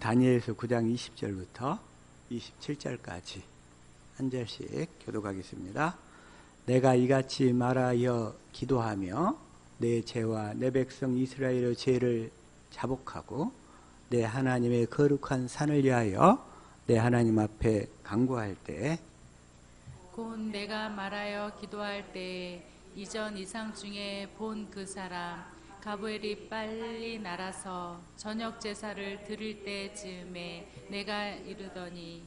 다니엘서 9장 20절부터 27절까지 한 절씩 교독하겠습니다. 내가 이같이 말하여 기도하며 내 죄와 내 백성 이스라엘의 죄를 자복하고 내 하나님의 거룩한 산을 위하여 내 하나님 앞에 간구할 때 곧 내가 말하여 기도할 때 이전 이상 중에 본 그 사람 가브엘이 빨리 날아서 저녁 제사를 드릴 때쯤에 내가 이르더니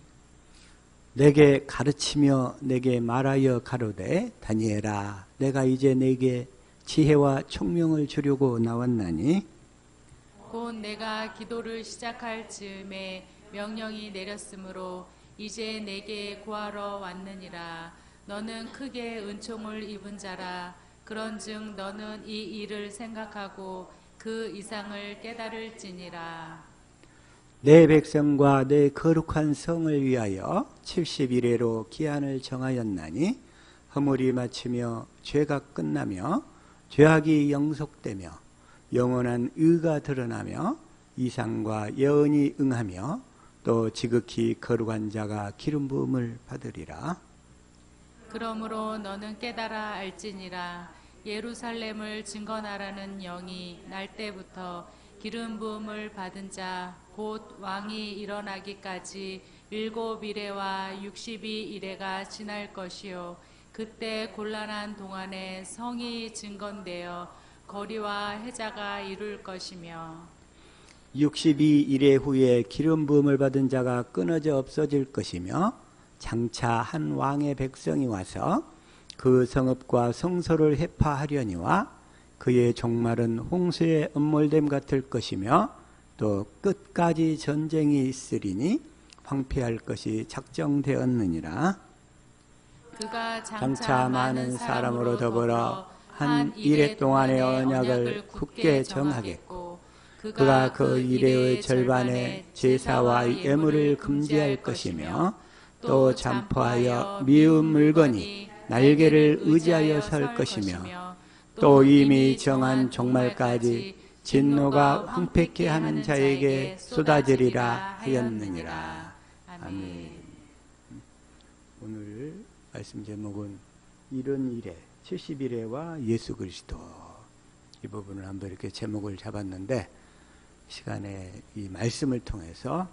내게 가르치며 내게 말하여 가로되 다니엘아 내가 이제 내게 지혜와 총명을 주려고 나왔나니 곧 내가 기도를 시작할 즈음에 명령이 내렸으므로 이제 내게 구하러 왔느니라. 너는 크게 은총을 입은 자라. 그런즉 너는 이 일을 생각하고 그 이상을 깨달을지니라. 내 백성과 내 거룩한 성을 위하여 70일에로 기한을 정하였나니 허물이 마치며 죄가 끝나며 죄악이 영속되며 영원한 의가 드러나며 이상과 예언이 응하며 또 지극히 거룩한 자가 기름 부음을 받으리라. 그러므로 너는 깨달아 알지니라. 예루살렘을 증거하라는 영이 날 때부터 기름 부음을 받은 자 곧 왕이 일어나기까지 7이레와 62이레가 지날 것이요 그때 곤란한 동안에 성이 증건되어 거리와 해자가 이룰 것이며 62일의 후에 기름 부음을 받은 자가 끊어져 없어질 것이며 장차 한 왕의 백성이 와서 그 성읍과 성소를 해파하려니와 그의 종말은 홍수의 음몰됨 같을 것이며 또 끝까지 전쟁이 있으리니 황폐할 것이 작정되었느니라. 그가 장차 많은 사람으로 더불어 한 이레 동안의 언약을 굳게 정하겠고 그가 그 이레의 절반에 제사와 예물을 금지할 것이며 또 잠포하여 미운 물건이 날개를 의지하여 설 것이며 또 이미 정한 종말까지 진노가 황폐케 하는 자에게 쏟아지리라 하였느니라. 아멘. 오늘 말씀 제목은 이른 이레 70일에와 예수 그리스도, 이 부분을 한번 이렇게 제목을 잡았는데 시간에 이 말씀을 통해서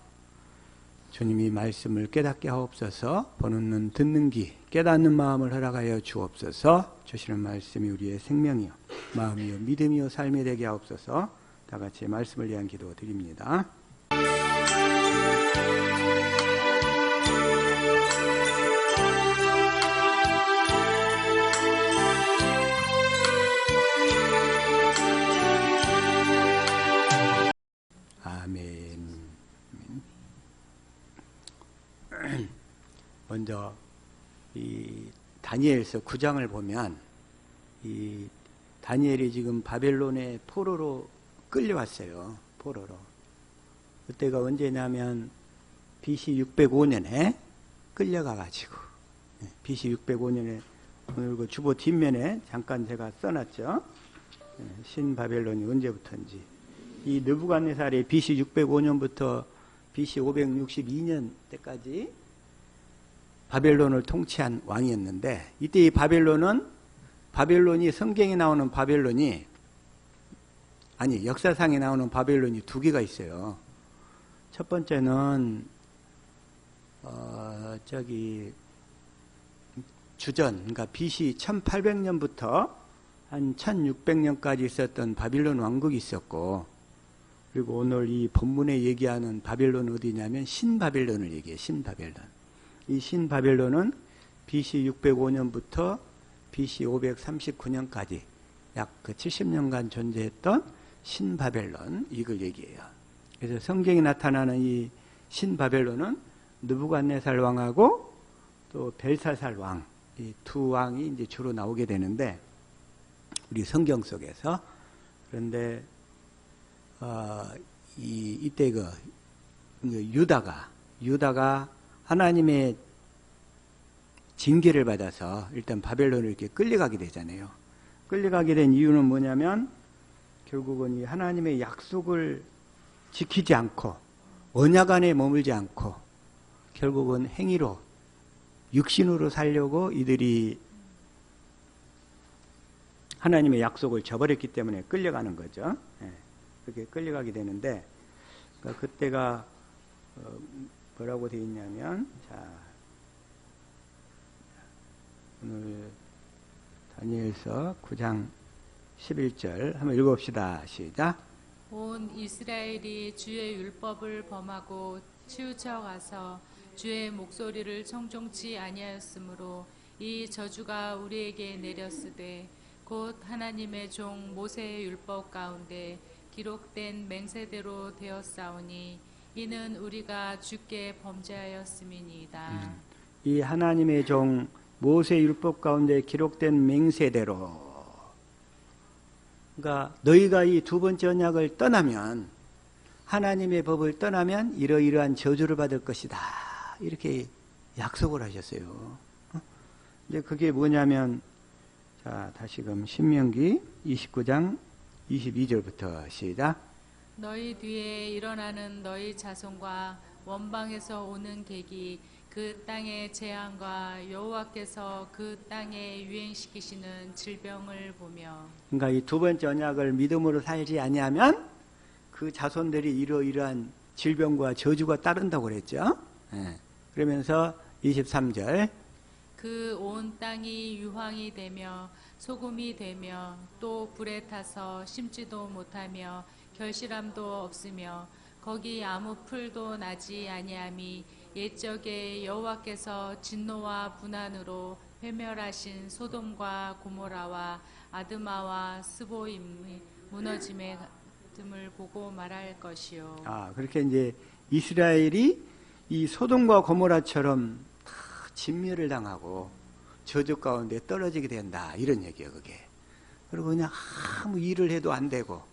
주님이 말씀을 깨닫게 하옵소서, 보는 눈 듣는 귀 깨닫는 마음을 허락하여 주옵소서. 주시는 말씀이 우리의 생명이요 마음이요 믿음이요 삶이 되게 하옵소서. 다 같이 말씀을 위한 기도 드립니다. 아멘. 먼저 이 다니엘서 9장을 보면 이 다니엘이 지금 바벨론의 포로로 끌려왔어요. 포로로. 그때가 언제냐면 BC 605년에 끌려가가지고 BC 605년에 오늘 그 주보 뒷면에 잠깐 제가 써놨죠. 신바벨론이 언제부터인지. 이 느부갓네살이 BC 605년부터 BC 562년 때까지 바벨론을 통치한 왕이었는데, 이때 이 바벨론이 성경에 나오는 바벨론이 아니 역사상에 나오는 바벨론이 두 개가 있어요. 첫 번째는 주전, 그러니까 BC 1800년부터 한 1600년까지 있었던 바빌론 왕국이 있었고, 그리고 오늘 이 본문에 얘기하는 바벨론 어디냐면 신바벨론을 얘기해요. 신바벨론. 이 신바벨론은 BC 605년부터 BC 539년까지 약 그 70년간 존재했던 신바벨론, 이걸 얘기해요. 그래서 성경에 나타나는 이 신바벨론은 느부갓네살 왕하고 또 벨사살 왕, 이 두 왕이 이제 주로 나오게 되는데 우리 성경 속에서. 그런데 이때 유다가 하나님의 징계를 받아서 일단 바벨론을 이렇게 끌려가게 되잖아요. 끌려가게 된 이유는 뭐냐면 결국은 이 하나님의 약속을 지키지 않고 언약 안에 머물지 않고 결국은 행위로 육신으로 살려고 이들이 하나님의 약속을 저버렸기 때문에 끌려가는 거죠. 그렇게 끌려가게 되는데, 그러니까 그때가 뭐라고 되어 있냐면, 자, 오늘 다니엘서 9장 11절 한번 읽어봅시다. 시작. 온 이스라엘이 주의 율법을 범하고 치우쳐 가서 주의 목소리를 청종치 아니하였으므로 이 저주가 우리에게 내렸으되 곧 하나님의 종 모세의 율법 가운데 기록된 맹세대로 되었사오니 이는 우리가 주께 범죄하였음이니이다. 이 하나님의 종 모세 율법 가운데 기록된 맹세대로, 그러니까 너희가 이 두 번째 언약을 떠나면, 하나님의 법을 떠나면 이러이러한 저주를 받을 것이다, 이렇게 약속을 하셨어요. 이제 그게 뭐냐면, 자, 다시금 신명기 29장 22절부터 시작. 너희 뒤에 일어나는 너희 자손과 원방에서 오는 객이 그 땅의 재앙과 여호와께서 그 땅에 유행시키시는 질병을 보며, 그러니까 이 두 번째 언약을 믿음으로 살지 아니하면 그 자손들이 이러이러한 질병과 저주가 따른다고 그랬죠. 그러면서 23절, 그 온 땅이 유황이 되며 소금이 되며 또 불에 타서 심지도 못하며 결실함도 없으며 거기 아무 풀도 나지 아니함이 옛적에 여호와께서 진노와 분한으로 회멸하신 소돔과 고모라와 아드마와 스보임이 무너짐의 틈을 보고 말할 것이요. 그렇게 이제 이스라엘이 이 소돔과 고모라처럼 다 진멸을 당하고 저주 가운데 떨어지게 된다, 이런 얘기예요, 그게. 그리고 그냥 아무 일을 해도 안 되고,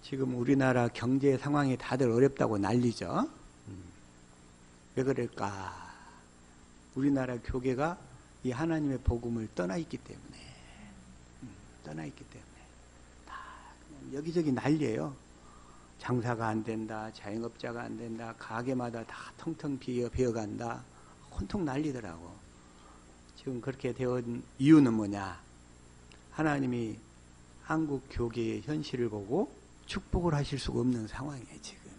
지금 우리나라 경제 상황이 다들 어렵다고 난리죠. 왜 그럴까? 우리나라 교계가 이 하나님의 복음을 떠나 있기 때문에, 다 그냥 여기저기 난리예요. 장사가 안 된다, 자영업자가 안 된다, 가게마다 다 텅텅 비어간다, 혼통 난리더라고. 지금 그렇게 되온 이유는 뭐냐? 하나님이 한국 교계의 현실을 보고 축복을 하실 수가 없는 상황이에요, 지금.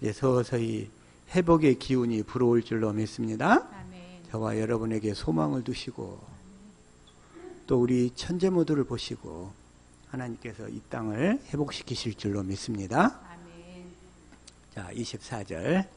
이제 서서히 회복의 기운이 불어올 줄로 믿습니다. 아멘. 저와 여러분에게 소망을 두시고, 또 우리 천재모들을 보시고 하나님께서 이 땅을 회복시키실 줄로 믿습니다. 아멘. 자, 24절.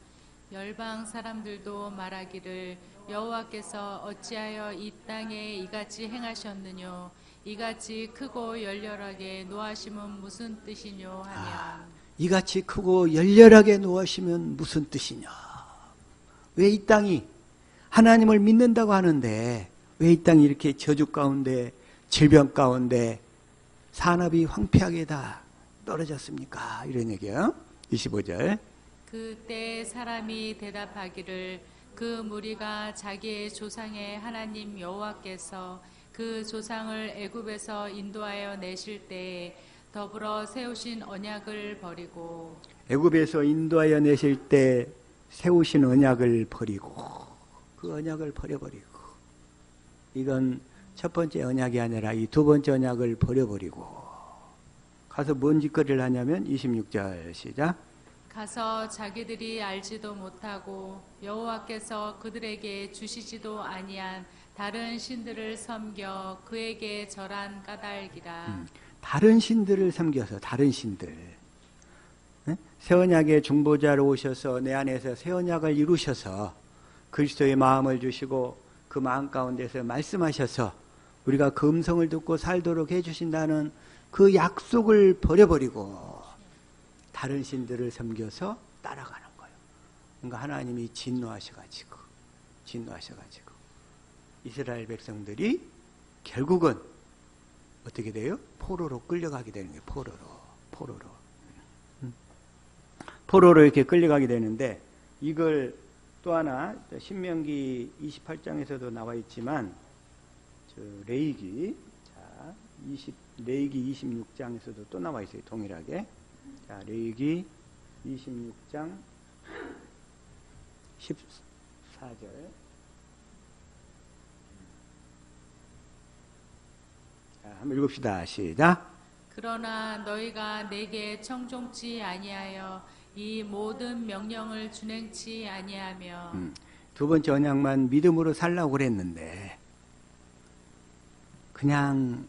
열방 사람들도 말하기를 여호와께서 어찌하여 이 땅에 이같이 행하셨느뇨? 이같이 크고 열렬하게 노하심은 무슨 뜻이뇨 하면, 이같이 크고 열렬하게 노하시면 무슨 뜻이냐? 왜 이 땅이 하나님을 믿는다고 하는데 왜 이 땅이 이렇게 저주 가운데, 질병 가운데 산업이 황폐하게 다 떨어졌습니까? 이런 얘기예요. 25절. 그때 사람이 대답하기를 그 무리가 자기의 조상의 하나님 여호와께서 그 조상을 애굽에서 인도하여 내실 때에 더불어 세우신 언약을 버리고, 애굽에서 인도하여 내실 때 세우신 언약을 버리고, 그 언약을 버려버리고, 이건 첫 번째 언약이 아니라 이 두 번째 언약을 버려버리고 가서 뭔 짓거리를 하냐면 26절 시작. 가서 자기들이 알지도 못하고 여호와께서 그들에게 주시지도 아니한 다른 신들을 섬겨 그에게 절한 까닭이라. 다른 신들을 섬겨서, 다른 신들. 새 언약의 중보자로 오셔서 내 안에서 새 언약을 이루셔서 그리스도의 마음을 주시고 그 마음 가운데서 말씀하셔서 우리가 그 음성을 듣고 살도록 해주신다는 그 약속을 버려버리고 다른 신들을 섬겨서 따라가는 거예요. 그러니까 하나님이 진노하셔가지고 이스라엘 백성들이 결국은 어떻게 돼요? 포로로 끌려가게 되는 거예요. 포로로 이렇게 끌려가게 되는데, 이걸 또 하나 신명기 28장에서도 나와 있지만 레위기 26장에서도 또 나와 있어요. 동일하게. 자, 레위기 26장 14절. 자, 한번 읽읍시다. 시작. 그러나 너희가 내게 청종치 아니하여 이 모든 명령을 준행치 아니하며 두 번째 언약만 믿음으로 살라고 그랬는데 그냥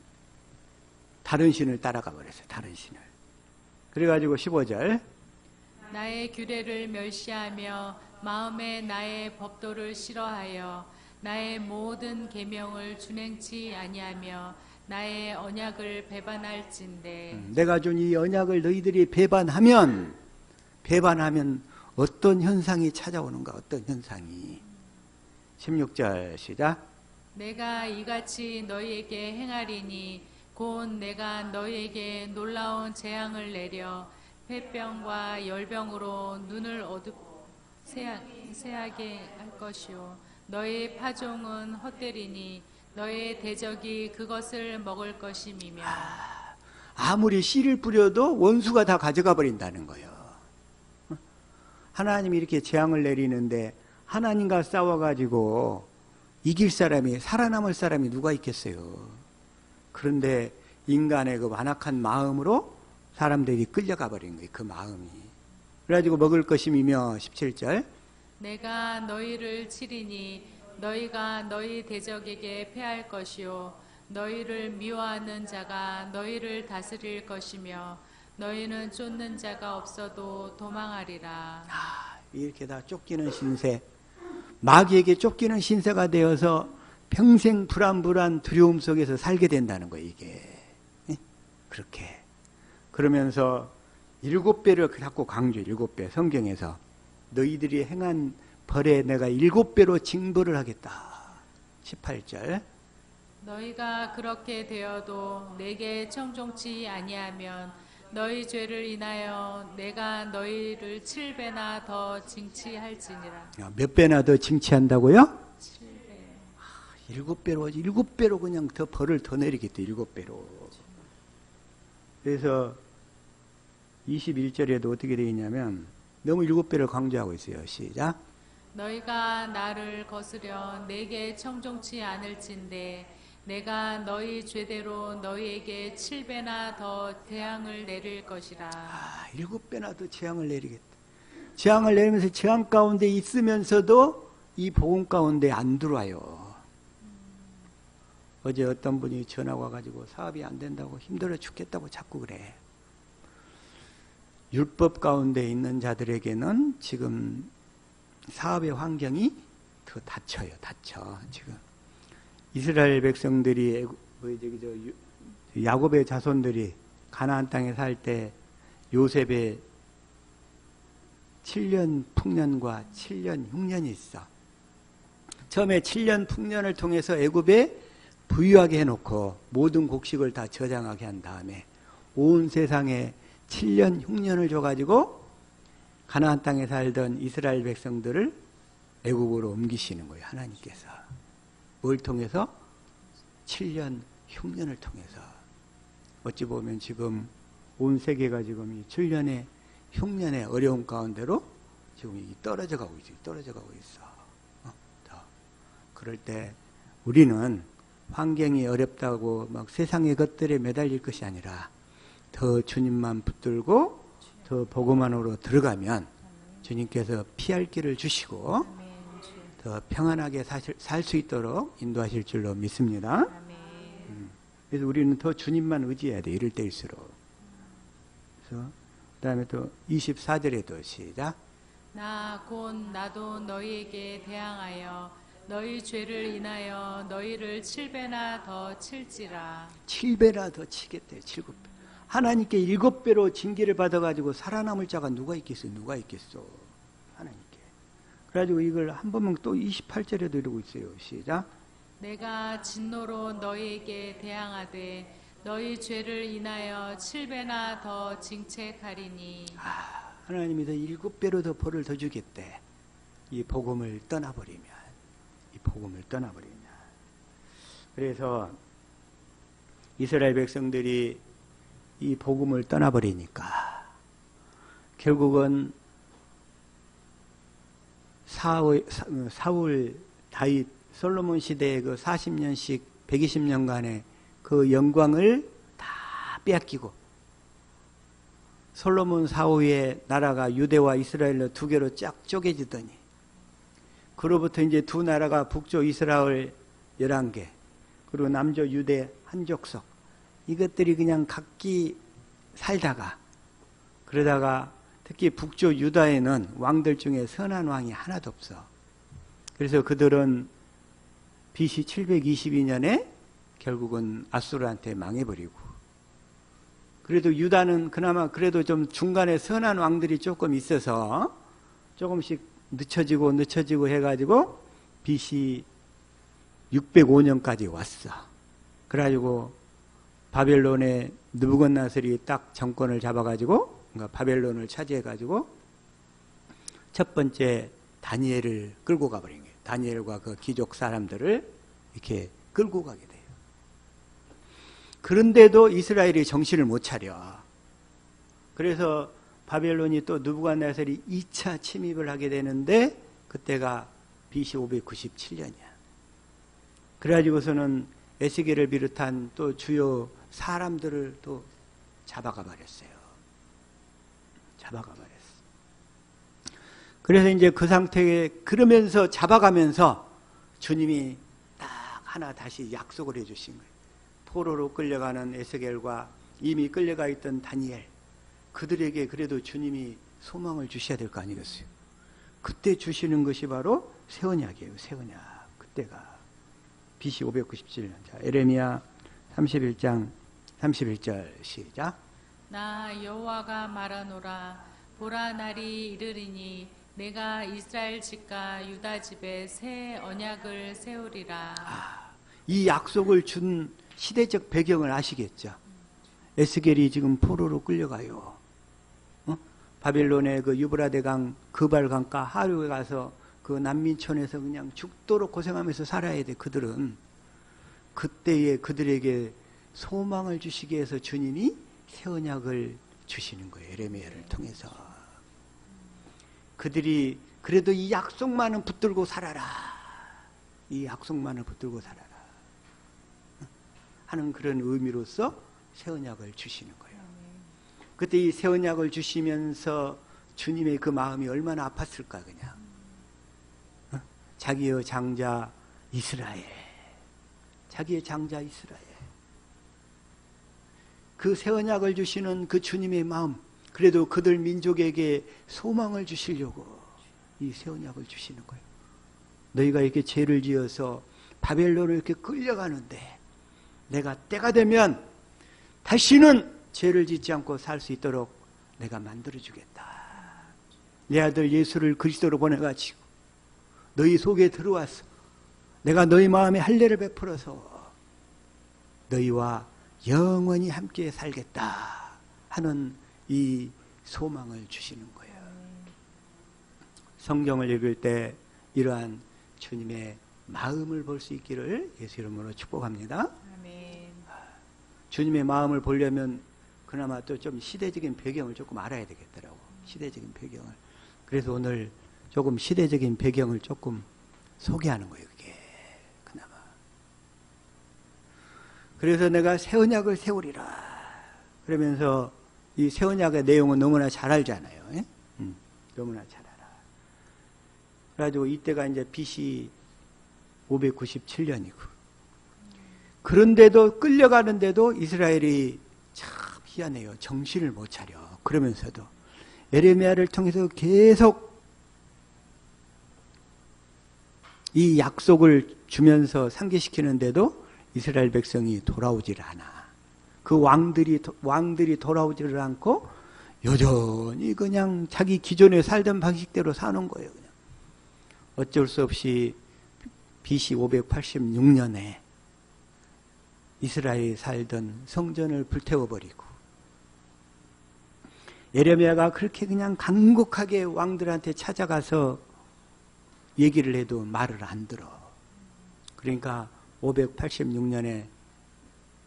다른 신을 따라가 버렸어요. 다른 신을. 그래가지고 15절. 나의 규례를 멸시하며 마음에 나의 법도를 싫어하여 나의 모든 계명을 준행치 아니하며 나의 언약을 배반할진대. 내가 준 이 언약을 너희들이 배반하면 어떤 현상이 찾아오는가? 어떤 현상이? 16절 시작. 내가 이같이 너희에게 행하리니 곧 내가 너희에게 놀라운 재앙을 내려 폐병과 열병으로 눈을 새하게 할 것이요 너희 파종은 헛되리니 너희 대적이 그것을 먹을 것임이며. 아무리 씨를 뿌려도 원수가 다 가져가 버린다는 거예요. 하나님이 이렇게 재앙을 내리는데 하나님과 싸워가지고 이길 사람이, 살아남을 사람이 누가 있겠어요. 그런데 인간의 그 완악한 마음으로 사람들이 끌려가 버린 거예요. 그 마음이. 그래가지고 먹을 것임이며. 17절. 내가 너희를 치리니 너희가 너희 대적에게 패할 것이요 너희를 미워하는 자가 너희를 다스릴 것이며 너희는 쫓는 자가 없어도 도망하리라. 이렇게 다 쫓기는 신세, 마귀에게 쫓기는 신세가 되어서 평생 불안불안 두려움 속에서 살게 된다는 거예요. 이게 그렇게. 그러면서 7배를 자꾸 강조. 7배. 성경에서 너희들이 행한 벌에 내가 7배로 징벌을 하겠다. 18절. 너희가 그렇게 되어도 내게 청종치 아니하면 너희 죄를 인하여 내가 너희를 7배나 더 징치할지니라. 몇 배나 더 징치한다고요? 7배. 7배로 그냥 더 벌을 더 내리겠다. 7배로. 그래서 21절에도 어떻게 되어 있냐면 너무 7배를 강조하고 있어요. 시작. 너희가 나를 거스려 내게 청종치 않을진대 내가 너희 죄대로 너희에게 7배나 더 재앙을 내릴 것이라. 7배나 더 재앙을 내리겠다. 재앙을 내리면서 재앙 가운데 있으면서도 이 복음 가운데 안 들어와요. 어제 어떤 분이 전화 와가지고 사업이 안 된다고 힘들어 죽겠다고 자꾸 그래. 율법 가운데 있는 자들에게는 지금 사업의 환경이 더 닫혀요. 닫혀. 지금 이스라엘 백성들이 야곱의 자손들이 가나안 땅에 살 때 요셉의 7년 풍년과 7년 흉년이 있어. 처음에 7년 풍년을 통해서 애굽에 부유하게 해놓고 모든 곡식을 다 저장하게 한 다음에 온 세상에 7년 흉년을 줘가지고 가나안 땅에 살던 이스라엘 백성들을 애굽으로 옮기시는 거예요. 하나님께서. 뭘 통해서? 7년 흉년을 통해서. 어찌 보면 지금 온 세계가 지금 이 7년의 흉년의 어려운 가운데로 지금 떨어져 가고 있어요. 떨어져 가고 있어. 그럴 때 우리는 환경이 어렵다고 막 세상의 것들에 매달릴 것이 아니라 더 주님만 붙들고 더 복음 안으로 들어가면 주님께서 피할 길을 주시고 더 평안하게 살 수 있도록 인도하실 줄로 믿습니다. 그래서 우리는 더 주님만 의지해야 돼. 이럴 때일수록. 그래서 그 다음에 또 24절에도 시작. 나 곧 나도 너희에게 대항하여 너희 죄를 인하여 너희를 7배나 더 칠지라. 7배나 더 치겠대요. 7배. 하나님께 7배로 징계를 받아가지고 살아남을 자가 누가 있겠어요? 누가 있겠어? 하나님께. 그래가지고 이걸 한 번만 또 28절에도 이러고 있어요. 시작. 내가 진노로 너희에게 대항하되 너희 죄를 인하여 7배나 더 징책하리니. 하나님이 더 7배로 더 벌을 더 주겠대. 이 복음을 떠나버리면. 이 복음을 떠나버리면. 그래서 이스라엘 백성들이 이 복음을 떠나버리니까 결국은 사울, 다윗, 솔로몬 시대의 그 40년씩 120년간의 그 영광을 다 빼앗기고 솔로몬 사후에 나라가 유대와 이스라엘로 두 개로 쫙 쪼개지더니 그로부터 이제 두 나라가 북쪽 이스라엘 11개 그리고 남쪽 유대 한 족속 이것들이 그냥 각기 살다가 그러다가 특히 북쪽 유다에는 왕들 중에 선한 왕이 하나도 없어. 그래서 그들은 BC 722년에 결국은 아수르한테 망해버리고 그래도 유다는 그나마 그래도 좀 중간에 선한 왕들이 조금 있어서 조금씩 늦춰지고 해가지고 BC 605년까지 왔어. 그래가지고 바벨론의 느부갓네살이 딱 정권을 잡아가지고 그러니까 바벨론을 차지해가지고 첫 번째 다니엘을 끌고 가버린 거예요. 다니엘과 그 귀족 사람들을 이렇게 끌고 가게 돼요. 그런데도 이스라엘이 정신을 못 차려. 그래서 바벨론이 또 느부갓네살이 2차 침입을 하게 되는데 그때가 BC 597년이야. 그래가지고서는 에스겔을 비롯한 또 주요 사람들을 또 잡아가 버렸어요. 그래서 이제 그 상태에 그러면서 잡아가면서 주님이 딱 하나 다시 약속을 해주신 거예요. 포로로 끌려가는 에스겔과 이미 끌려가 있던 다니엘 그들에게 그래도 주님이 소망을 주셔야 될 거 아니겠어요. 그때 주시는 것이 바로 새 언약이에요. 새 언약. 그때가 BC 597년. 자, 에레미야 31장 31절 시작. 나 여호와가 말하노라 보라 날이 이르리니 내가 이스라엘 집과 유다 집에 새 언약을 세우리라. 이 약속을 준 시대적 배경을 아시겠죠? 에스겔이 지금 포로로 끌려가요. 바벨론의 그 유브라데 강 그발 강가 하류에 가서 그 난민촌에서 그냥 죽도록 고생하면서 살아야 돼. 그들은 그때에 그들에게 소망을 주시기 위해서 주님이 새 언약을 주시는 거예요. 에레미야를 통해서. 그들이 그래도 이 약속만은 붙들고 살아라. 이 약속만을 붙들고 살아라. 하는 그런 의미로서 새 언약을 주시는 거예요. 그때 이 새 언약을 주시면서 주님의 그 마음이 얼마나 아팠을까 그냥. 자기의 장자 이스라엘. 자기의 장자 이스라엘. 그 새 언약을 주시는 그 주님의 마음, 그래도 그들 민족에게 소망을 주시려고 이 새 언약을 주시는 거예요. 너희가 이렇게 죄를 지어서 바벨론을 이렇게 끌려가는데 내가 때가 되면 다시는 죄를 짓지 않고 살 수 있도록 내가 만들어주겠다. 내 아들 예수를 그리스도로 보내가지고 너희 속에 들어와서 내가 너희 마음에 할례를 베풀어서 너희와 영원히 함께 살겠다 하는 이 소망을 주시는 거예요. 성경을 읽을 때 이러한 주님의 마음을 볼 수 있기를 예수 이름으로 축복합니다. 아멘. 주님의 마음을 보려면 그나마 또 좀 시대적인 배경을 조금 알아야 되겠더라고. 시대적인 배경을. 그래서 오늘 조금 시대적인 배경을 조금 소개하는 거예요. 그게 그나마. 그래서 내가 새 언약을 세우리라. 그러면서 이 새 언약의 내용은 너무나 잘 알잖아요. 너무나 잘 알아. 그래가지고 이때가 이제 BC 597년이고 그런데도 끌려가는데도 이스라엘이 참 희한해요. 정신을 못 차려. 그러면서도 에레미야를 통해서 계속 이 약속을 주면서 상기시키는데도 이스라엘 백성이 돌아오질 않아. 그 왕들이 돌아오지를 않고 여전히 그냥 자기 기존에 살던 방식대로 사는 거예요. 그냥. 어쩔 수 없이 BC 586년에 이스라엘이 살던 성전을 불태워버리고 예레미야가 그렇게 그냥 간곡하게 왕들한테 찾아가서 얘기를 해도 말을 안 들어. 그러니까 586년에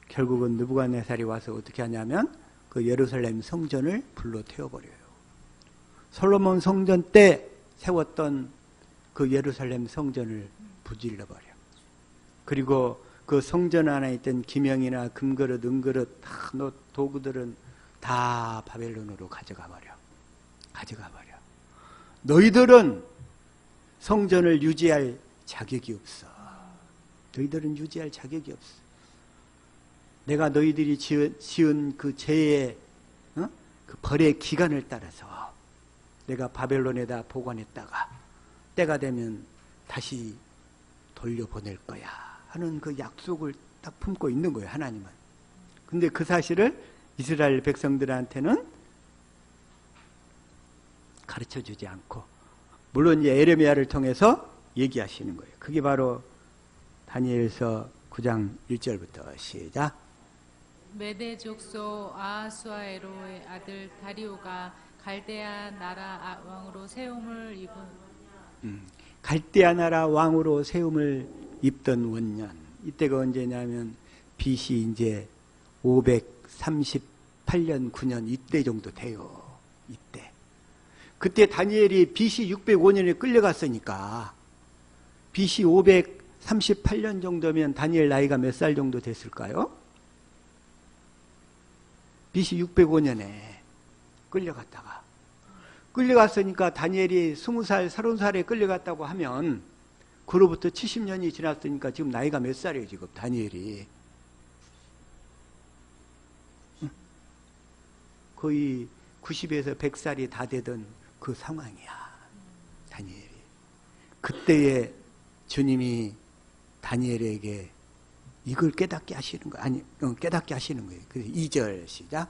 결국은 느부갓네살이 와서 어떻게 하냐면 그 예루살렘 성전을 불로 태워버려요. 솔로몬 성전 때 세웠던 그 예루살렘 성전을 부질러버려. 그리고 그 성전 안에 있던 기명이나 금그릇, 은그릇, 다 도구들은 다 바벨론으로 가져가 버려. 너희들은 성전을 유지할 자격이 없어. 너희들은 유지할 자격이 없어. 내가 너희들이 지은 그 죄의 그 벌의 기간을 따라서 내가 바벨론에다 보관했다가 때가 되면 다시 돌려보낼 거야 하는 그 약속을 딱 품고 있는 거예요, 하나님은. 근데 그 사실을 이스라엘 백성들한테는 가르쳐주지 않고, 물론 이제 에레미야를 통해서 얘기하시는 거예요. 그게 바로 다니엘서 9장 1절부터 시작. 메대 족속 아하수아에로의 아들 다리오가 갈대아 나라 왕으로 세움을 입은 갈대아 나라 왕으로 세움을 입던 원년, 이때가 언제냐면 BC 이제 538년 9년 이때 정도 돼요. 이때. 그때 다니엘이 BC 605년에 끌려갔으니까 BC 538년 정도면 다니엘 나이가 몇 살 정도 됐을까요? BC 605년에 끌려갔으니까 다니엘이 20살, 30살에 끌려갔다고 하면 그로부터 70년이 지났으니까 지금 나이가 몇 살이에요, 지금 다니엘이? 거의 90에서 100살이 다 되던 그 상황이야, 다니엘이. 그때에 주님이 다니엘에게 이걸 깨닫게 하시는 거예요. 깨닫게 하시는 거예요. 그래서 2절 시작.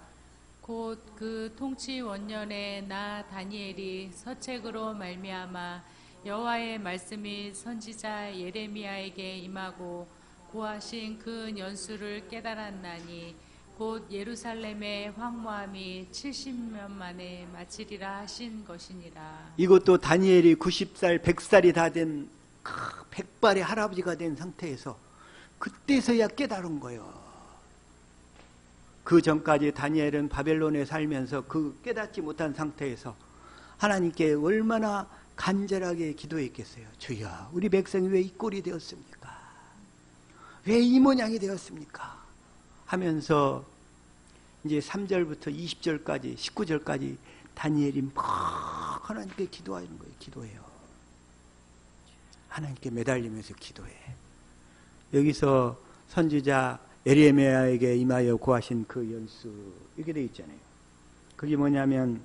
곧 그 통치 원년에 나 다니엘이 서책으로 말미암아 여호와의 말씀이 선지자 예레미야에게 임하고 고하신 그 연수를 깨달았나니 곧 예루살렘의 황무함이 70년 만에 마치리라 하신 것이니라. 이것도 다니엘이 90살, 100살이 다 된 백발의 할아버지가 된 상태에서 그때서야 깨달은 거예요. 그 전까지 다니엘은 바벨론에 살면서 그 깨닫지 못한 상태에서 하나님께 얼마나 간절하게 기도했겠어요. 주여, 우리 백성이 왜 이 꼴이 되었습니까? 왜 이 모양이 되었습니까? 하면서 이제 3절부터 20절까지 19절까지 다니엘이 막 하나님께 기도하는 거예요. 기도해요. 하나님께 매달리면서 기도해. 여기서 선지자 에레미야에게 임하여 고하신 그 연수, 이렇게 되어 있잖아요. 그게 뭐냐면,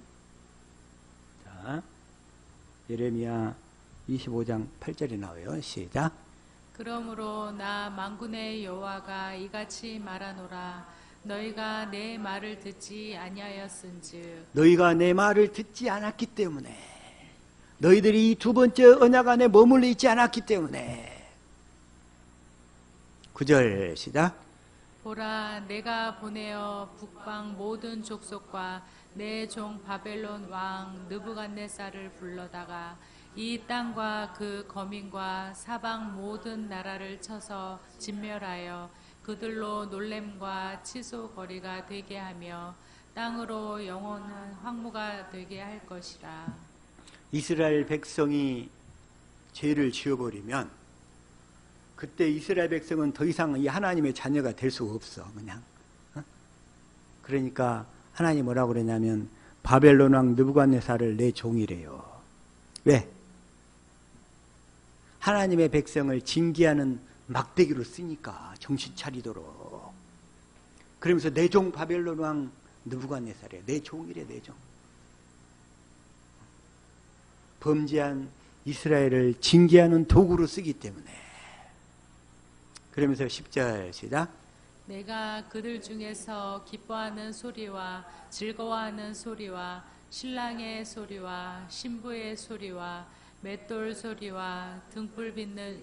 자, 예레미야 25장 8절에 나와요. 시작. 그러므로 나 만군의 여호와가 이같이 말하노라. 너희가 내 말을 듣지 아니하였은즉, 너희가 내 말을 듣지 않았기 때문에, 너희들이 이 두 번째 언약 안에 머물러 있지 않았기 때문에. 9절 시작. 보라, 내가 보내어 북방 모든 족속과 내 종 바벨론 왕 느부갓네살을 불러다가 이 땅과 그 거민과 사방 모든 나라를 쳐서 진멸하여 그들로 놀램과 치소거리가 되게 하며 땅으로 영원한 황무가 되게 할 것이라. 이스라엘 백성이 죄를 지어버리면 그때 이스라엘 백성은 더 이상 이 하나님의 자녀가 될 수 없어. 그냥. 그러니까 하나님 뭐라고 그러냐면 바벨론 왕 느부갓네살을 내 종이래요. 왜? 하나님의 백성을 징계하는 막대기로 쓰니까 정신 차리도록. 그러면서 내 종 바벨론 왕 느부갓네살이래. 내 종이래, 내 종. 범죄한 이스라엘을 징계하는 도구로 쓰기 때문에. 그러면서 10절 시작. 내가 그들 중에서 기뻐하는 소리와 즐거워하는 소리와 신랑의 소리와 신부의 소리와 맷돌 소리와 등불 빛는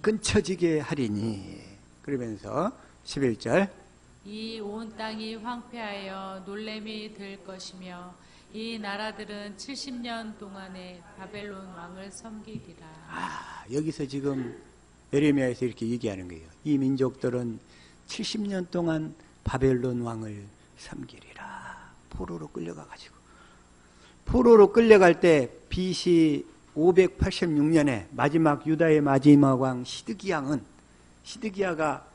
끊쳐지게 하리니. 그러면서 11절. 이 온 땅이 황폐하여 놀램이 될 것이며 이 나라들은 70년 동안에 바벨론 왕을 섬기리라. 여기서 지금 에레미야에서 이렇게 얘기하는 거예요. 이 민족들은 70년 동안 바벨론 왕을 섬기리라. 포로로 끌려가가지고. 포로로 끌려갈 때 BC 586년에 마지막 유다의 마지막 왕 시드기야가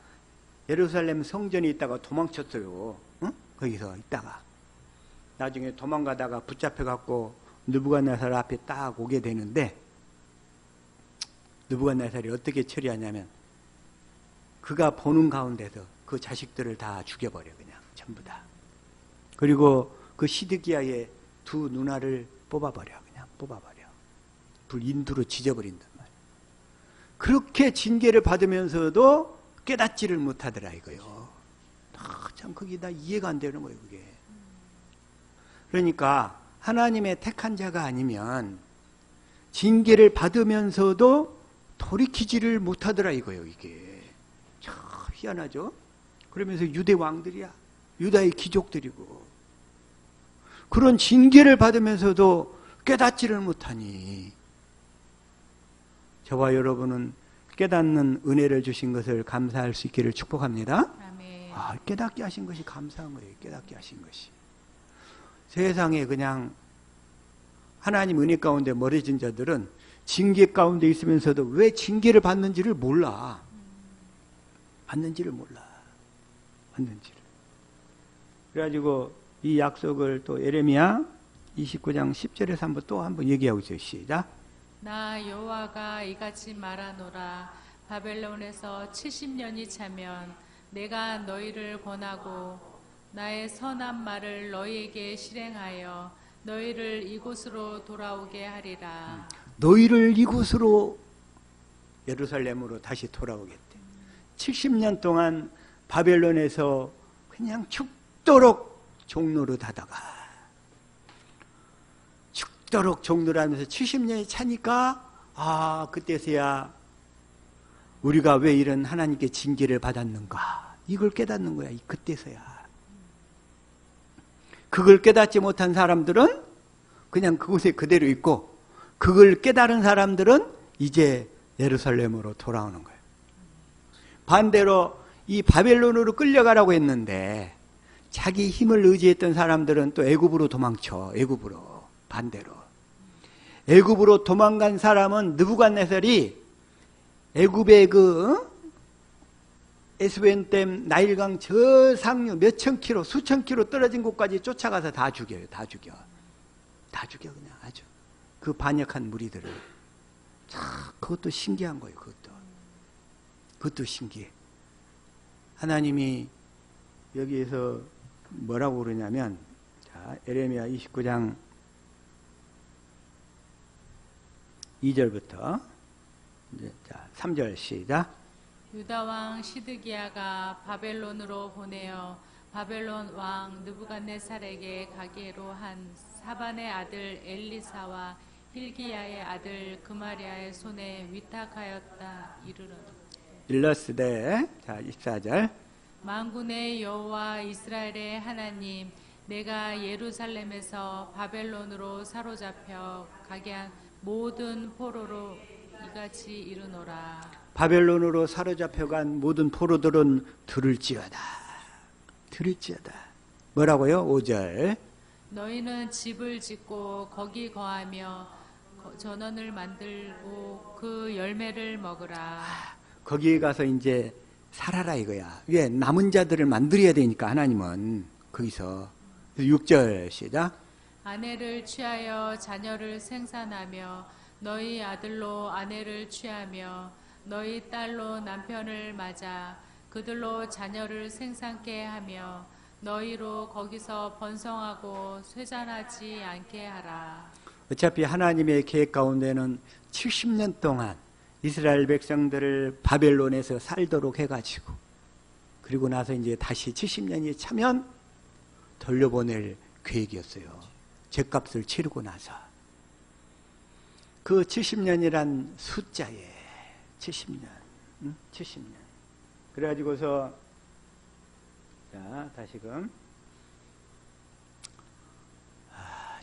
예루살렘 성전에 있다가 도망쳤어요. 응? 거기서 있다가 나중에 도망가다가 붙잡혀갖고 느부갓네살 앞에 딱 오게 되는데, 느부갓네살이 어떻게 처리하냐면 그가 보는 가운데서 그 자식들을 다 죽여버려. 그냥 전부 다. 그리고 그 시드기야의 두 누나를 뽑아버려. 그냥 뽑아버려. 불인두로 지져버린단 말이야. 그렇게 징계를 받으면서도 깨닫지를 못하더라 이거요. 참 그게 다 이해가 안 되는 거예요 그게. 그러니까 하나님의 택한 자가 아니면 징계를 받으면서도 돌이키지를 못하더라 이거예요 이게. 참 희한하죠. 그러면서 유대 왕들이야. 유다의 귀족들이고 그런 징계를 받으면서도 깨닫지를 못하니, 저와 여러분은 깨닫는 은혜를 주신 것을 감사할 수 있기를 축복합니다. 아멘. 깨닫게 하신 것이 감사한 거예요. 깨닫게 하신 것이. 세상에 그냥 하나님 은혜 가운데 멀어진 자들은 징계 가운데 있으면서도 왜 징계를 받는지를 몰라. 받는지를 몰라. 받는지를. 그래가지고 이 약속을 또 예레미야 29장 10절에서 한번 얘기하고 있어요. 시작. 나 여호와가 이같이 말하노라. 바벨론에서 70년이 차면 내가 너희를 권하고 나의 선한 말을 너희에게 실행하여 너희를 이곳으로 돌아오게 하리라. 너희를 이곳으로 예루살렘으로 다시 돌아오겠대. 70년 동안 바벨론에서 그냥 죽도록 종노릇하다가 죽도록 종노릇하면서 70년이 차니까 그때서야 우리가 왜 이런 하나님께 징계를 받았는가 이걸 깨닫는 거야. 그때서야. 그걸 깨닫지 못한 사람들은 그냥 그곳에 그대로 있고, 그걸 깨달은 사람들은 이제 예루살렘으로 돌아오는 거예요. 반대로 이 바벨론으로 끌려가라고 했는데 자기 힘을 의지했던 사람들은 또 애굽으로 도망쳐. 애굽으로. 반대로 애굽으로 도망간 사람은 느부갓네살이 애굽의 그 에스웬댐 나일강 저 상류 몇천 킬로 수천 킬로 떨어진 곳까지 쫓아가서 다 죽여요. 다 죽여 그냥 아주 그 반역한 무리들을. 참 그것도 신기한 거예요. 그것도 신기해. 하나님이 여기에서 뭐라고 그러냐면, 자, 예레미야 29장 2절부터 이제 자 3절 시작. 유다 왕 시드기야가 바벨론으로 보내어 바벨론 왕 느부갓네살에게 가기로 한 사반의 아들 엘리사와 힐기야의 아들 그마리아의 손에 위탁하였다. 일러스되. 자 24절. 만군의 여호와 이스라엘의 하나님, 내가 예루살렘에서 바벨론으로 사로잡혀 가게 한 모든 포로로 이같이 이르노라. 바벨론으로 사로잡혀간 모든 포로들은 들을지어다. 뭐라고요? 5절. 너희는 집을 짓고 거기 거하며 전원을 만들고 그 열매를 먹으라. 거기에 가서 이제 살아라 이거야. 왜? 남은 자들을 만들어야 되니까 하나님은 거기서. 6절 시작. 아내를 취하여 자녀를 생산하며 너희 아들로 아내를 취하며 너희 딸로 남편을 맞아 그들로 자녀를 생산케 하며 너희로 거기서 번성하고 쇠잔하지 않게 하라. 어차피 하나님의 계획 가운데는 70년 동안 이스라엘 백성들을 바벨론에서 살도록 해가지고, 그리고 나서 이제 다시 70년이 차면 돌려보낼 계획이었어요. 죗값을 치르고 나서. 그 70년이란 숫자에 70년. 70년. 그래가지고서 자 다시금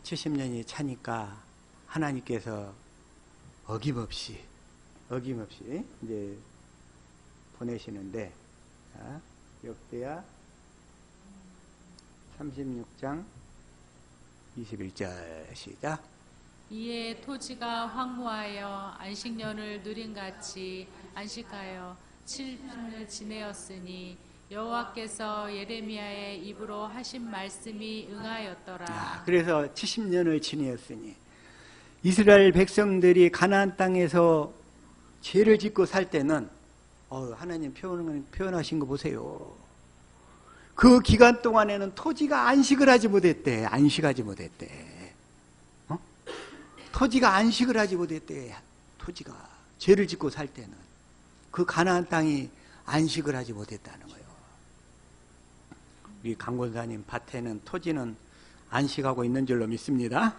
70년이 차니까 하나님께서 어김없이 이제 보내시는데, 자, 역대하 36장 21절 시작. 이에 토지가 황무하여 안식년을 누린같이 안식하여 70년을 지내었으니 여호와께서 예레미야의 입으로 하신 말씀이 응하였더라. 그래서 70년을 지내었으니 이스라엘 백성들이 가나안 땅에서 죄를 짓고 살 때는 하나님 표현하신 거 보세요. 그 기간 동안에는 토지가 안식을 하지 못했대. 안식하지 못했대. 토지가 안식을 하지 못했대. 토지가 죄를 짓고 살 때는 그 가나안 땅이 안식을 하지 못했다는 거예요. 우리 강권사님 밭에는 토지는 안식하고 있는 줄로 믿습니다.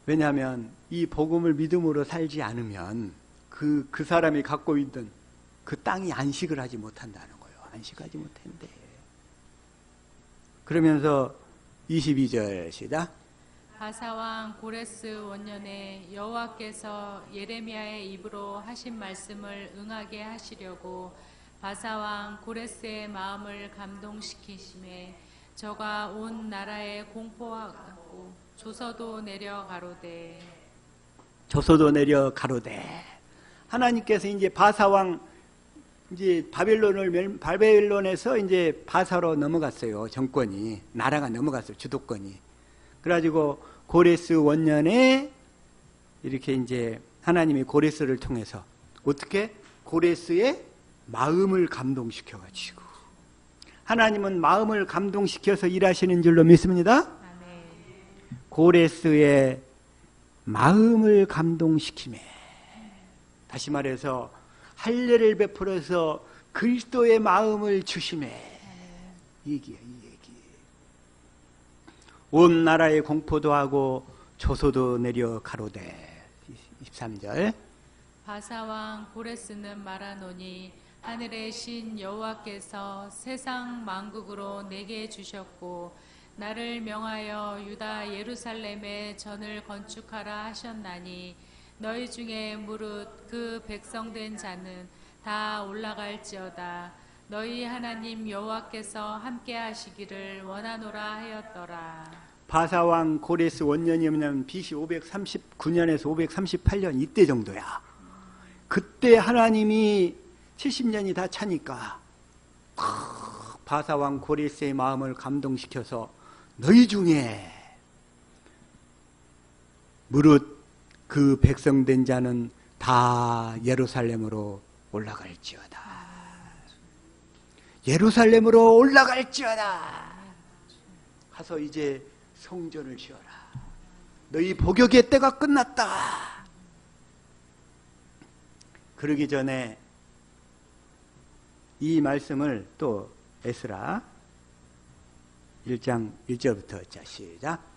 왜냐하면 이 복음을 믿음으로 살지 않으면 그 사람이 갖고 있던 그 땅이 안식을 하지 못한다는 거예요. 안식하지 못한대. 그러면서 22절 시작. 바사왕 고레스 원년에 여호와께서 예레미야의 입으로 하신 말씀을 응하게 하시려고 바사왕 고레스의 마음을 감동시키심에 저가 온 나라에 공포하고 조서도 내려 가로되. 조서도 내려 가로되. 하나님께서 이제 바사왕 이제 바벨론에서 이제 바사로 넘어갔어요. 정권이. 나라가 넘어갔어요. 주도권이. 그래가지고 고레스 원년에 이렇게 이제 하나님이 고레스를 통해서 어떻게? 고레스의 마음을 감동시켜가지고. 하나님은 마음을 감동시켜서 일하시는 줄로 믿습니다. 아멘. 고레스의 마음을 감동시키매. 다시 말해서 할례를 베풀어서 그리스도의 마음을 주심에. 이 얘기야, 이 얘기. 온 나라에 공포도 하고 조소도 내려 가로되. 23절. 바사왕 고레스는 말하노니 하늘의 신 여호와께서 세상 만국으로 내게 주셨고 나를 명하여 유다 예루살렘에 전을 건축하라 하셨나니 너희 중에 무릇 그 백성된 자는 다 올라갈지어다. 너희 하나님 여호와께서 함께 하시기를 원하노라 하였더라. 바사왕 고레스 원년이면 BC 539년에서 538년 이때 정도야. 그때 하나님이 70년이 다 차니까 바사왕 고레스의 마음을 감동시켜서 너희 중에 무릇 그 백성된 자는 다 예루살렘으로 올라갈지어다. 예루살렘으로 올라갈지어다. 가서 이제 성전을 지어라. 너희 복역의 때가 끝났다. 그러기 전에 이 말씀을 또 에스라 1장 1절부터 자 시작.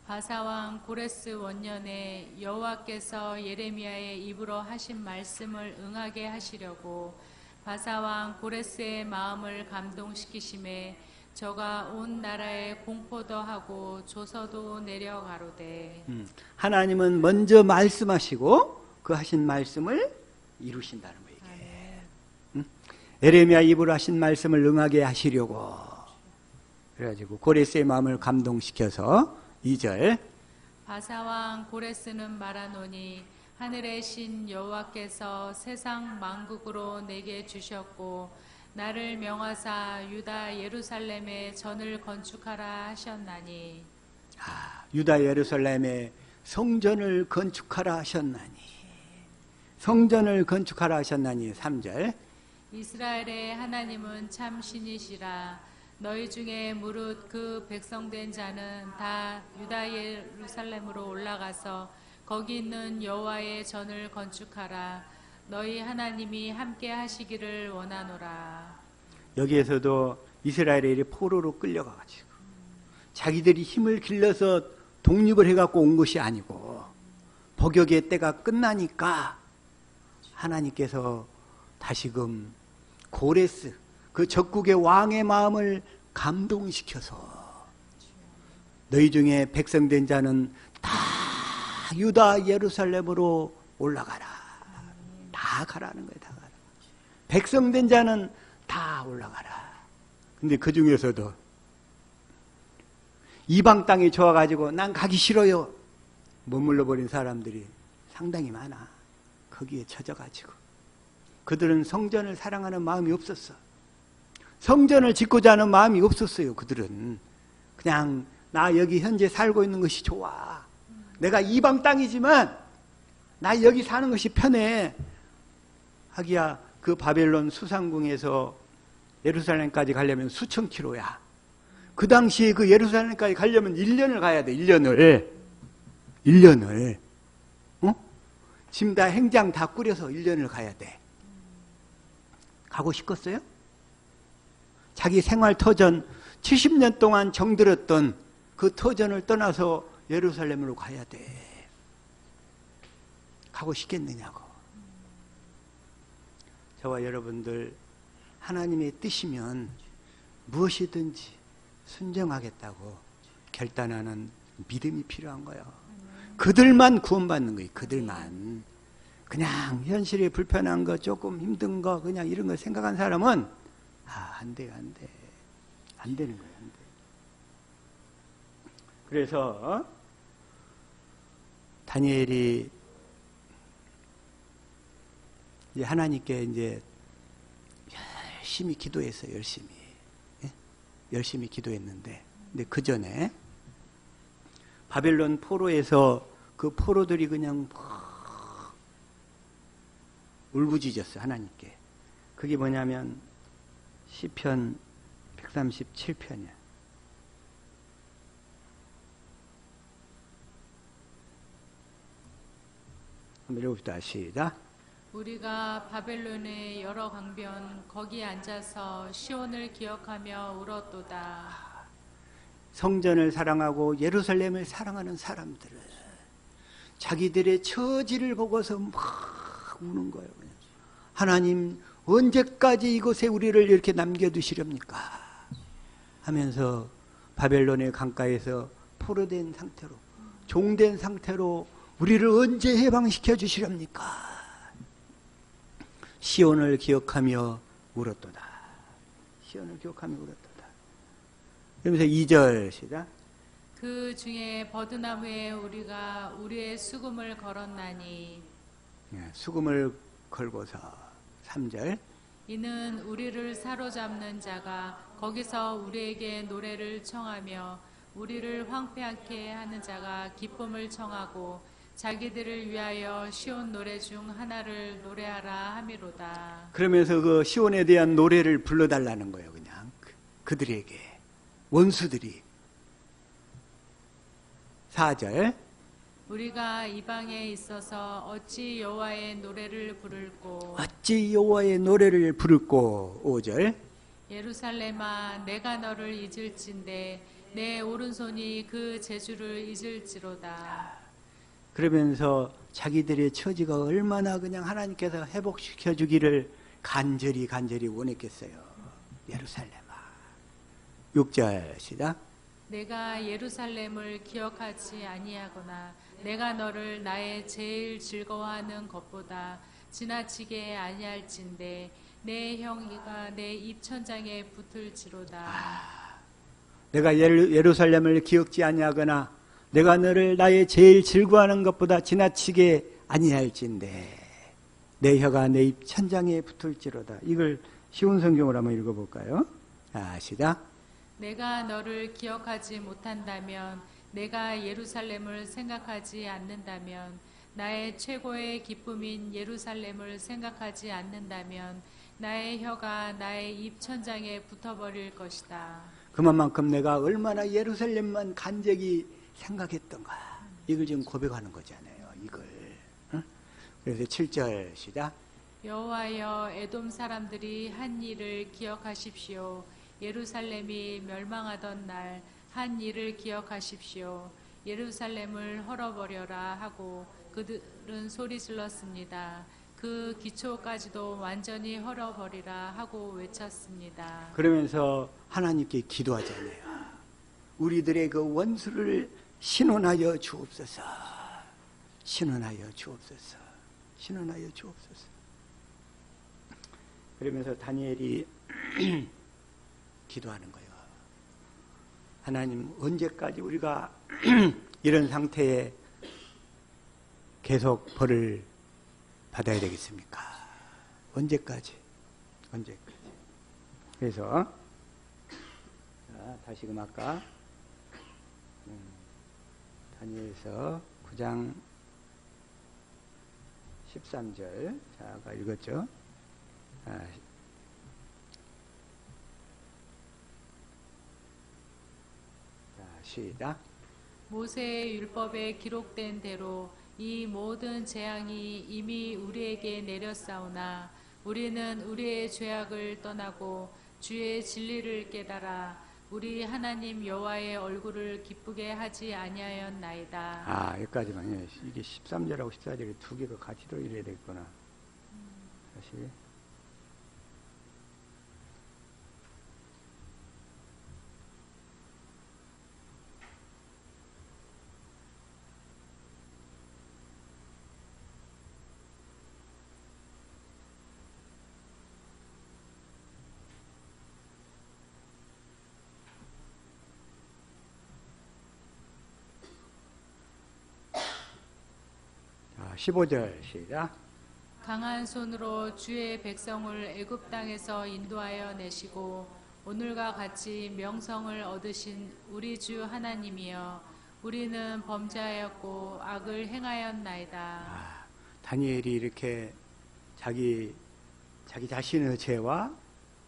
바사왕 고레스 원년에 여호와께서 예레미야의 입으로 하신 말씀을 응하게 하시려고 바사왕 고레스의 마음을 감동시키심에 저가 온 나라에 공포도 하고 조서도 내려 가로되. 하나님은 먼저 말씀하시고 그 하신 말씀을 이루신다는 거예요. 이게. 예레미야 입으로 하신 말씀을 응하게 하시려고. 그래가지고 고레스의 마음을 감동시켜서 2절. 바사왕 고레스는 말하노니 하늘의 신 여호와께서 세상 만국으로 내게 주셨고 나를 명하사 유다 예루살렘에 전을 건축하라 하셨나니. 유다 예루살렘에 성전을 건축하라 하셨나니. 성전을 건축하라 하셨나니. 3절. 이스라엘의 하나님은 참 신이시라. 너희 중에 무릇 그 백성된 자는 다 유다 예루살렘으로 올라가서 거기 있는 여호와의 전을 건축하라. 너희 하나님이 함께 하시기를 원하노라. 여기에서도 이스라엘이 포로로 끌려가가지고 자기들이 힘을 길러서 독립을 해갖고 온 것이 아니고 복역의 때가 끝나니까 하나님께서 다시금 고레스 그 적국의 왕의 마음을 감동시켜서 너희 중에 백성된 자는 다 유다 예루살렘으로 올라가라. 다 가라는 거예요. 다 가라. 백성된 자는 다 올라가라. 근데 그 중에서도 이방 땅이 좋아가지고 난 가기 싫어요. 머물러 버린 사람들이 상당히 많아. 거기에 젖어가지고. 그들은 성전을 사랑하는 마음이 없었어. 성전을 짓고자 하는 마음이 없었어요. 그들은 그냥 나 여기 현재 살고 있는 것이 좋아. 내가 이방 땅이지만 나 여기 사는 것이 편해. 하기야 그 바벨론 수상궁에서 예루살렘까지 가려면 수천 킬로야. 그 당시에 그 예루살렘까지 가려면 1년을 가야 돼. 1년을. 짐 다 행장 다 꾸려서 1년을 가야 돼. 가고 싶겠어요? 자기 생활 터전 70년 동안 정들었던 그 터전을 떠나서 예루살렘으로 가야 돼. 가고 싶겠느냐고. 저와 여러분들 하나님의 뜻이면 무엇이든지 순종하겠다고 결단하는 믿음이 필요한 거예요. 그들만 구원받는 거예요. 그들만. 그냥 현실이 불편한 거, 조금 힘든 거, 그냥 이런 거 생각한 사람은 안 돼요. 안 되는 거예요. 안 돼. 그래서 다니엘이 이제 하나님께 이제 열심히 기도했어요. 열심히 기도했는데, 근데 그 전에 바벨론 포로에서 그 포로들이 그냥 울부짖었어. 하나님께. 그게 뭐냐면 시편 137편이야. 한번 읽어봅시다. 시작. 우리가 바벨론의 여러 강변 거기 앉아서 시온을 기억하며 울었도다. 성전을 사랑하고 예루살렘을 사랑하는 사람들은 자기들의 처지를 보고서 막 우는 거예요. 그냥. 하나님 언제까지 이곳에 우리를 이렇게 남겨두시렵니까? 하면서 바벨론의 강가에서 포로된 상태로, 종된 상태로 우리를 언제 해방시켜 주시렵니까? 시온을 기억하며 울었도다. 시온을 기억하며 울었도다. 그러면서 2절 시작. 그 중에 버드나무에 우리가 우리의 수금을 걸었나니. 수금을 걸고서 3절. 이는 우리를 사로잡는 자가 거기서 우리에게 노래를 청하며 우리를 황폐하게 하는 자가 기쁨을 청하고 자기들을 위하여 시온 노래 중 하나를 노래하라 함이로다. 그러면서 그 시온에 대한 노래를 불러달라는 거예요. 그냥 그들에게 원수들이. 4절. 우리가 이방에 있어서 어찌 여호와의 노래를 부를꼬. 어찌 여호와의 노래를 부를꼬. 5절. 예루살렘아 내가 너를 잊을진데 내 오른손이 그 재주를 잊을지로다. 그러면서 자기들의 처지가 얼마나 그냥 하나님께서 회복시켜 주기를 간절히 원했겠어요. 예루살렘아. 6절 시작. 내가 예루살렘을 기억하지 아니하거나 내가 너를 나의 제일 즐거워하는 것보다 지나치게 아니할진대 내 형이가 내 입천장에 붙을지로다. 내가 예루살렘을 기억지 아니하거나 내가 너를 나의 제일 즐거워하는 것보다 지나치게 아니할진대 내 혀가 내 입천장에 붙을지로다. 이걸 쉬운 성경으로 한번 읽어볼까요? 시작. 내가 너를 기억하지 못한다면, 내가 예루살렘을 생각하지 않는다면, 나의 최고의 기쁨인 예루살렘을 생각하지 않는다면 나의 혀가 나의 입천장에 붙어버릴 것이다. 그만큼 내가 얼마나 예루살렘만 간절히 생각했던가. 이걸 지금 고백하는 거잖아요. 이걸. 그래서 7절 시작. 여호와여 에돔 사람들이 한 일을 기억하십시오. 예루살렘이 멸망하던 날 한 일을 기억하십시오. 예루살렘을 헐어버려라 하고 그들은 소리 질렀습니다. 그 기초까지도 완전히 헐어버리라 하고 외쳤습니다. 그러면서 하나님께 기도하잖아요. 우리들의 그 원수를 신원하여 주옵소서. 신원하여 주옵소서. 신원하여 주옵소서. 그러면서 다니엘이 기도하는 거예요. 하나님 언제까지 우리가 이런 상태에 계속 벌을 받아야 되겠습니까? 언제까지? 그래서 자, 다시금 아까 다니엘서 9장 13절 자, 아까 읽었죠? 자, 시작. 모세의 율법에 기록된 대로 이 모든 재앙이 이미 우리에게 내렸사오나 우리는 우리의 죄악을 떠나고 주의 진리를 깨달아 우리 하나님 여호와의 얼굴을 기쁘게 하지 아니하였나이다. 여기까지만. 이게 13절하고 14절이 두 개가 같이 들어야 되겠구나. 다시. 자, 15절 시작. 강한 손으로 주의 백성을 애굽 땅에서 인도하여 내시고 오늘과 같이 명성을 얻으신 우리 주 하나님이여 우리는 범죄하였고 악을 행하였나이다. 다니엘이 이렇게 자기 자신의 죄와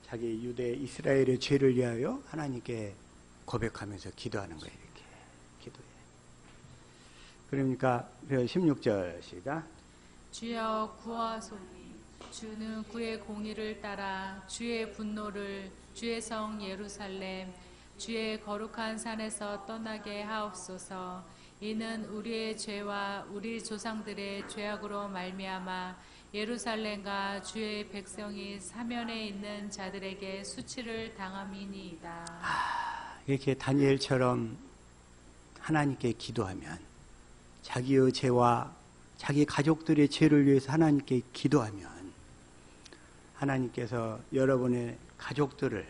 자기 유대 이스라엘의 죄를 위하여 하나님께 고백하면서 기도하는 거예요. 이렇게 기도해. 그러니까 16절 시작. 주여 구하소니 주는 그의 공의를 따라 주의 분노를 주의 성 예루살렘 주의 거룩한 산에서 떠나게 하옵소서. 이는 우리의 죄와 우리 조상들의 죄악으로 말미암아 예루살렘과 주의 백성이 사면에 있는 자들에게 수치를 당함이니이다. 이렇게 다니엘처럼 하나님께 기도하면 자기의 죄와 자기 가족들의 죄를 위해서 하나님께 기도하면 하나님께서 여러분의 가족들을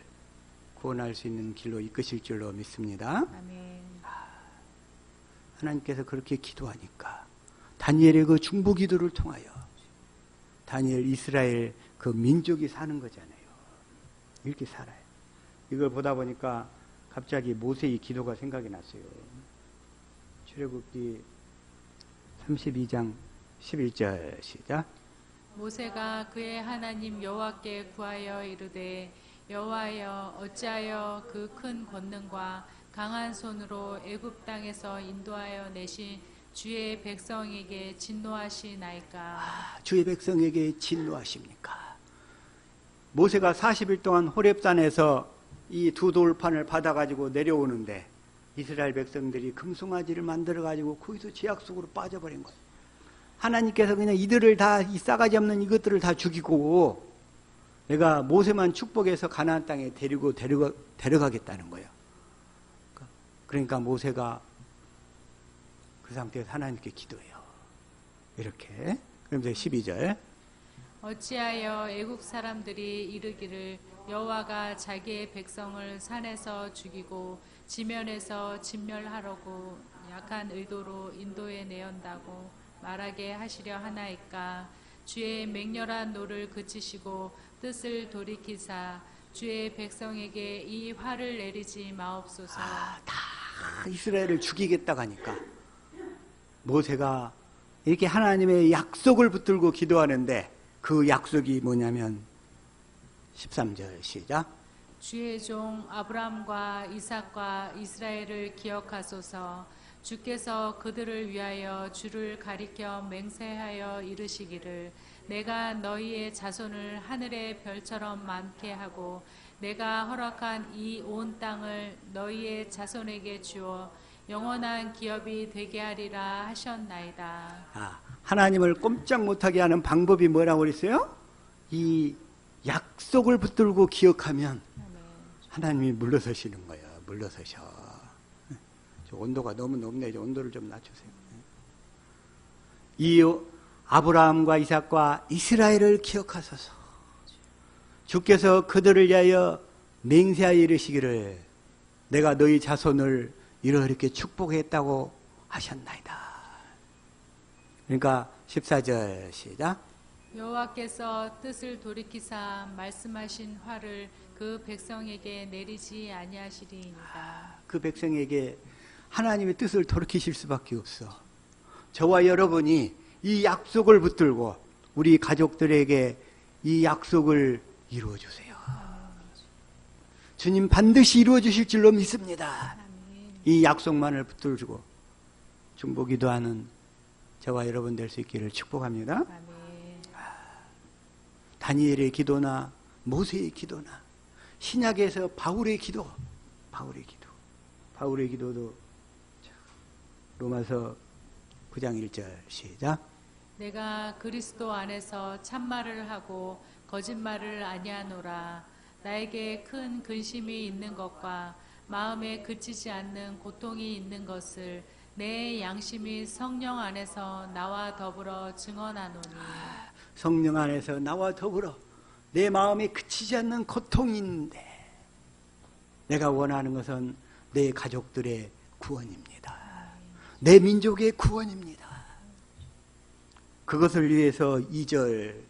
구원할 수 있는 길로 이끄실 줄로 믿습니다. 아멘. 하나님께서 그렇게 기도하니까 다니엘의 그 중보 기도를 통하여 다니엘 이스라엘 그 민족이 사는 거잖아요. 이렇게 살아요. 이걸 보다 보니까 갑자기 모세의 기도가 생각이 났어요. 출애굽기 32장 11절 시작. 모세가 그의 하나님 여호와께 구하여 이르되 여호와여 어찌하여 그 큰 권능과 강한 손으로 애굽 땅에서 인도하여 내신 주의 백성에게 진노하시나이까. 주의 백성에게 진노하십니까? 모세가 40일 동안 호렙산에서 이 두 돌판을 받아가지고 내려오는데 이스라엘 백성들이 금송아지를 만들어가지고 거기서 죄악 속으로 빠져버린 거예요. 하나님께서 그냥 이들을 다, 이 싸가지 없는 이것들을 다 죽이고 내가 모세만 축복해서 가나안 땅에 데려가겠다는 거예요. 그러니까 모세가 그 상태에서 하나님께 기도해요. 이렇게. 그러면서 12절. 어찌하여 애국 사람들이 이르기를 여호와가 자기의 백성을 산에서 죽이고 지면에서 진멸하려고 약한 의도로 인도에 내온다고 말하게 하시려 하나이까. 주의 맹렬한 노를 그치시고 뜻을 돌이키사 주의 백성에게 이 화를 내리지 마옵소서. 다 이스라엘을 죽이겠다고 하니까 모세가 이렇게 하나님의 약속을 붙들고 기도하는데 그 약속이 뭐냐면 13절 시작. 주의 종 아브라함과 이삭과 이스라엘을 기억하소서. 주께서 그들을 위하여 주를 가리켜 맹세하여 이르시기를 내가 너희의 자손을 하늘의 별처럼 많게 하고 내가 허락한 이 온 땅을 너희의 자손에게 주어 영원한 기업이 되게 하리라 하셨나이다. 하나님을 꼼짝 못하게 하는 방법이 뭐라고 그랬어요? 이 약속을 붙들고 기억하면 하나님이 물러서시는 거예요. 물러서셔. 저 온도가 너무 높네. 이제 온도를 좀 낮추세요. 이 아브라함과 이삭과 이스라엘을 기억하소서. 주께서 그들을 위하여 맹세하여 이르시기를 내가 너희 자손을 이렇게 축복했다고 하셨나이다. 그러니까 14절 시작. 여호와께서 뜻을 돌이키사 말씀하신 화를 그 백성에게 내리지 아니하시리이다. 그 백성에게 하나님의 뜻을 돌이키실 수밖에 없어. 저와 여러분이 이 약속을 붙들고 우리 가족들에게 이 약속을 이루어 주세요. 주님 반드시 이루어 주실 줄로 믿습니다. 이 약속만을 붙들고 중보기도하는 저와 여러분 될 수 있기를 축복합니다. 다니엘의 기도나 모세의 기도나 신약에서 바울의 기도도 로마서 9장 1절 시작. 내가 그리스도 안에서 참말을 하고 거짓말을 아니하노라. 나에게 큰 근심이 있는 것과 마음에 그치지 않는 고통이 있는 것을 내 양심이 성령 안에서 나와 더불어 증언하노니. 성령 안에서 나와 더불어 내 마음에 그치지 않는 고통이 있는데 내가 원하는 것은 내 가족들의 구원입니다. 내 민족의 구원입니다. 그것을 위해서 2절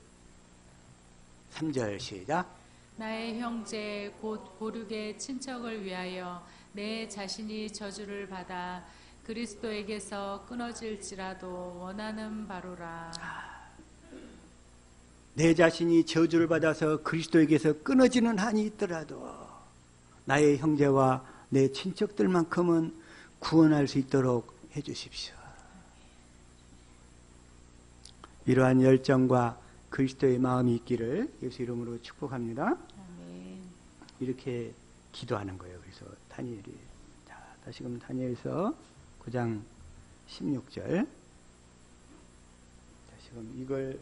3절 시작. 나의 형제 곧 고륙의 친척을 위하여 내 자신이 저주를 받아 그리스도에게서 끊어질지라도 원하는 바로라. 내 자신이 저주를 받아서 그리스도에게서 끊어지는 한이 있더라도 나의 형제와 내 친척들만큼은 구원할 수 있도록 해주십시오. 이러한 열정과 그리스도의 마음이 있기를 예수 이름으로 축복합니다. 아멘. 이렇게 기도하는 거예요. 그래서 다니엘이 다시금 다니엘서 9장 16절 다시금 이걸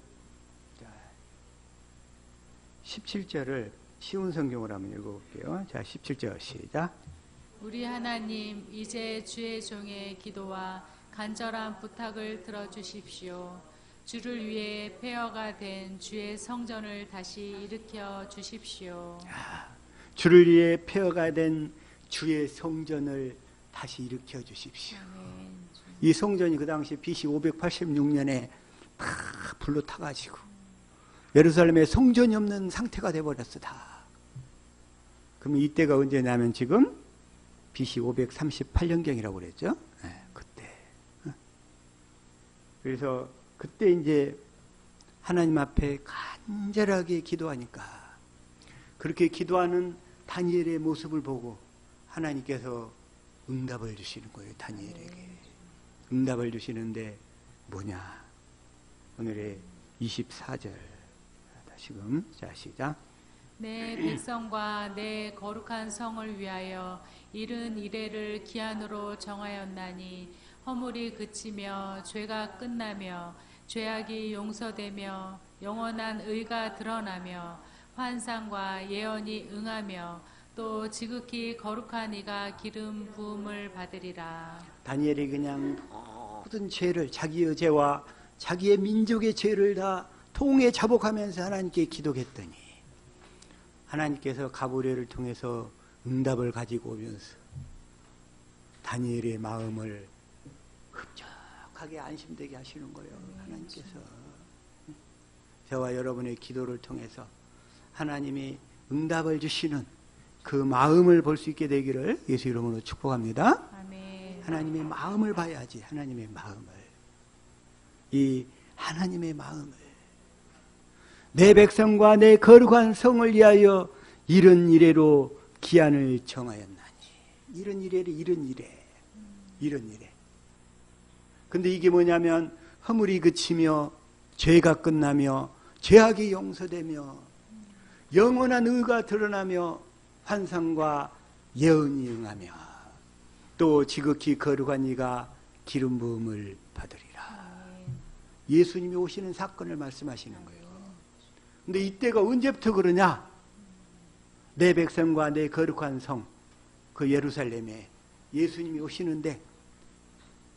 17절을 쉬운 성경으로 한번 읽어볼게요. 자, 17절 시작. 우리 하나님, 이제 주의 종의 기도와 간절한 부탁을 들어주십시오. 주를 위해 폐허가 된 주의 성전을 다시 일으켜 주십시오. 주를 위해 폐허가 된 주의 성전을 다시 일으켜 주십시오. 아멘. 이 성전이 그 당시 BC 586년에 다 불로 타가지고 예루살렘에 성전이 없는 상태가 돼버렸어 다. 그럼 이때가 언제냐면 지금 BC 538년경이라고 그랬죠. 네, 그때. 그래서 그때 이제 하나님 앞에 간절하게 기도하니까 그렇게 기도하는 다니엘의 모습을 보고 하나님께서 응답을 주시는 거예요. 다니엘에게. 응답을 주시는데 뭐냐. 오늘의 24절 다시금 자 시작. 내 백성과 내 거룩한 성을 위하여 이른 이래를 기한으로 정하였나니 허물이 그치며 죄가 끝나며 죄악이 용서되며 영원한 의가 드러나며 환상과 예언이 응하며 또 지극히 거룩한 이가 기름 부음을 받으리라. 다니엘이 그냥 모든 죄를 자기의 죄와 자기의 민족의 죄를 다 통에 자복하면서 하나님께 기도했더니 하나님께서 가브리엘을 통해서 응답을 가지고 오면서 다니엘의 마음을 흡족하게 안심되게 하시는 거예요. 하나님께서 저와 여러분의 기도를 통해서 하나님이 응답을 주시는 그 마음을 볼 수 있게 되기를 예수 이름으로 축복합니다. 아멘. 하나님의 마음을 봐야지. 하나님의 마음을. 이 하나님의 마음을 내 백성과 내 거룩한 성을 위하여 이런 이래로 기한을 정하였나니. 이런 이래. 근데 이게 뭐냐면 허물이 그치며 죄가 끝나며 죄악이 용서되며 영원한 의가 드러나며 환상과 예언이 응하며 또 지극히 거룩한 이가 기름 부음을 받으리라. 예수님이 오시는 사건을 말씀하시는 거예요. 근데 이때가 언제부터 그러냐? 내 백성과 내 거룩한 성, 그 예루살렘에 예수님이 오시는데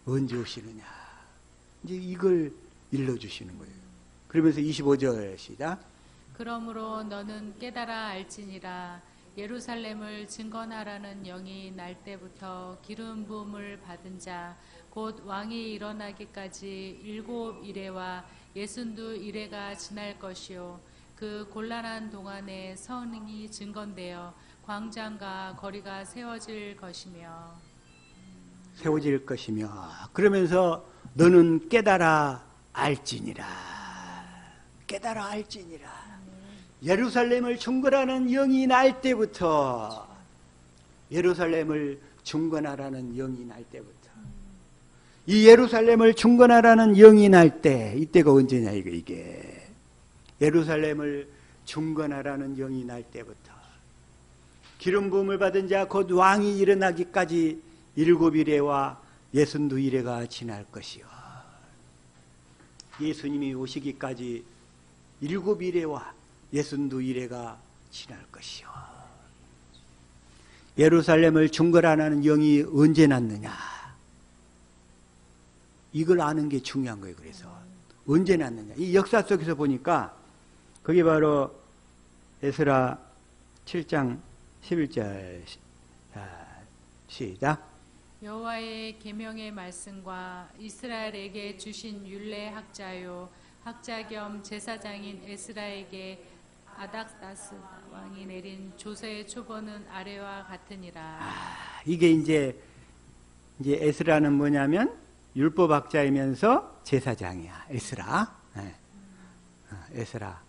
언제 오시느냐? 이제 이걸 일러주시는 거예요. 그러면서 25절 시작. 그러므로 너는 깨달아 알지니라. 예루살렘을 증건하라는 영이 날 때부터 기름 부음을 받은 자 곧 왕이 일어나기까지 7 이레와 62 이레가 지날 것이요 그 곤란한 동안에 성이 증건되어 광장과 거리가 세워질 것이며 세워질 것이며 그러면서 너는 깨달아 알지니라. 깨달아 알지니라. 예루살렘을 중건하는 영이 날 때부터 예루살렘을 중건하라는 영이 날 때부터 이 예루살렘을 중건하라는 영이 날 때 이때가 언제냐 이게 예루살렘을 중건하라는 영이 날 때부터 기름 부음을 받은 자 곧 왕이 일어나기까지 7 이레와 62 이레가 지날 것이요 예수님이 오시기까지 7 이레와 62 이레가 지날 것이요 예루살렘을 중건하라는 영이 언제 났느냐 이걸 아는 게 중요한 거예요. 그래서 언제 났느냐 이 역사 속에서 보니까 그게 바로 에스라 7장 11절 시작 여호와의 계명의 말씀과 이스라엘에게 주신 율례 학자요 학자 겸 제사장인 에스라에게 아닥사스 왕이 내린 조서의 초본은 아래와 같으니라. 이게 이제 에스라는 뭐냐면 율법학자이면서 제사장이야. 에스라. 에스라.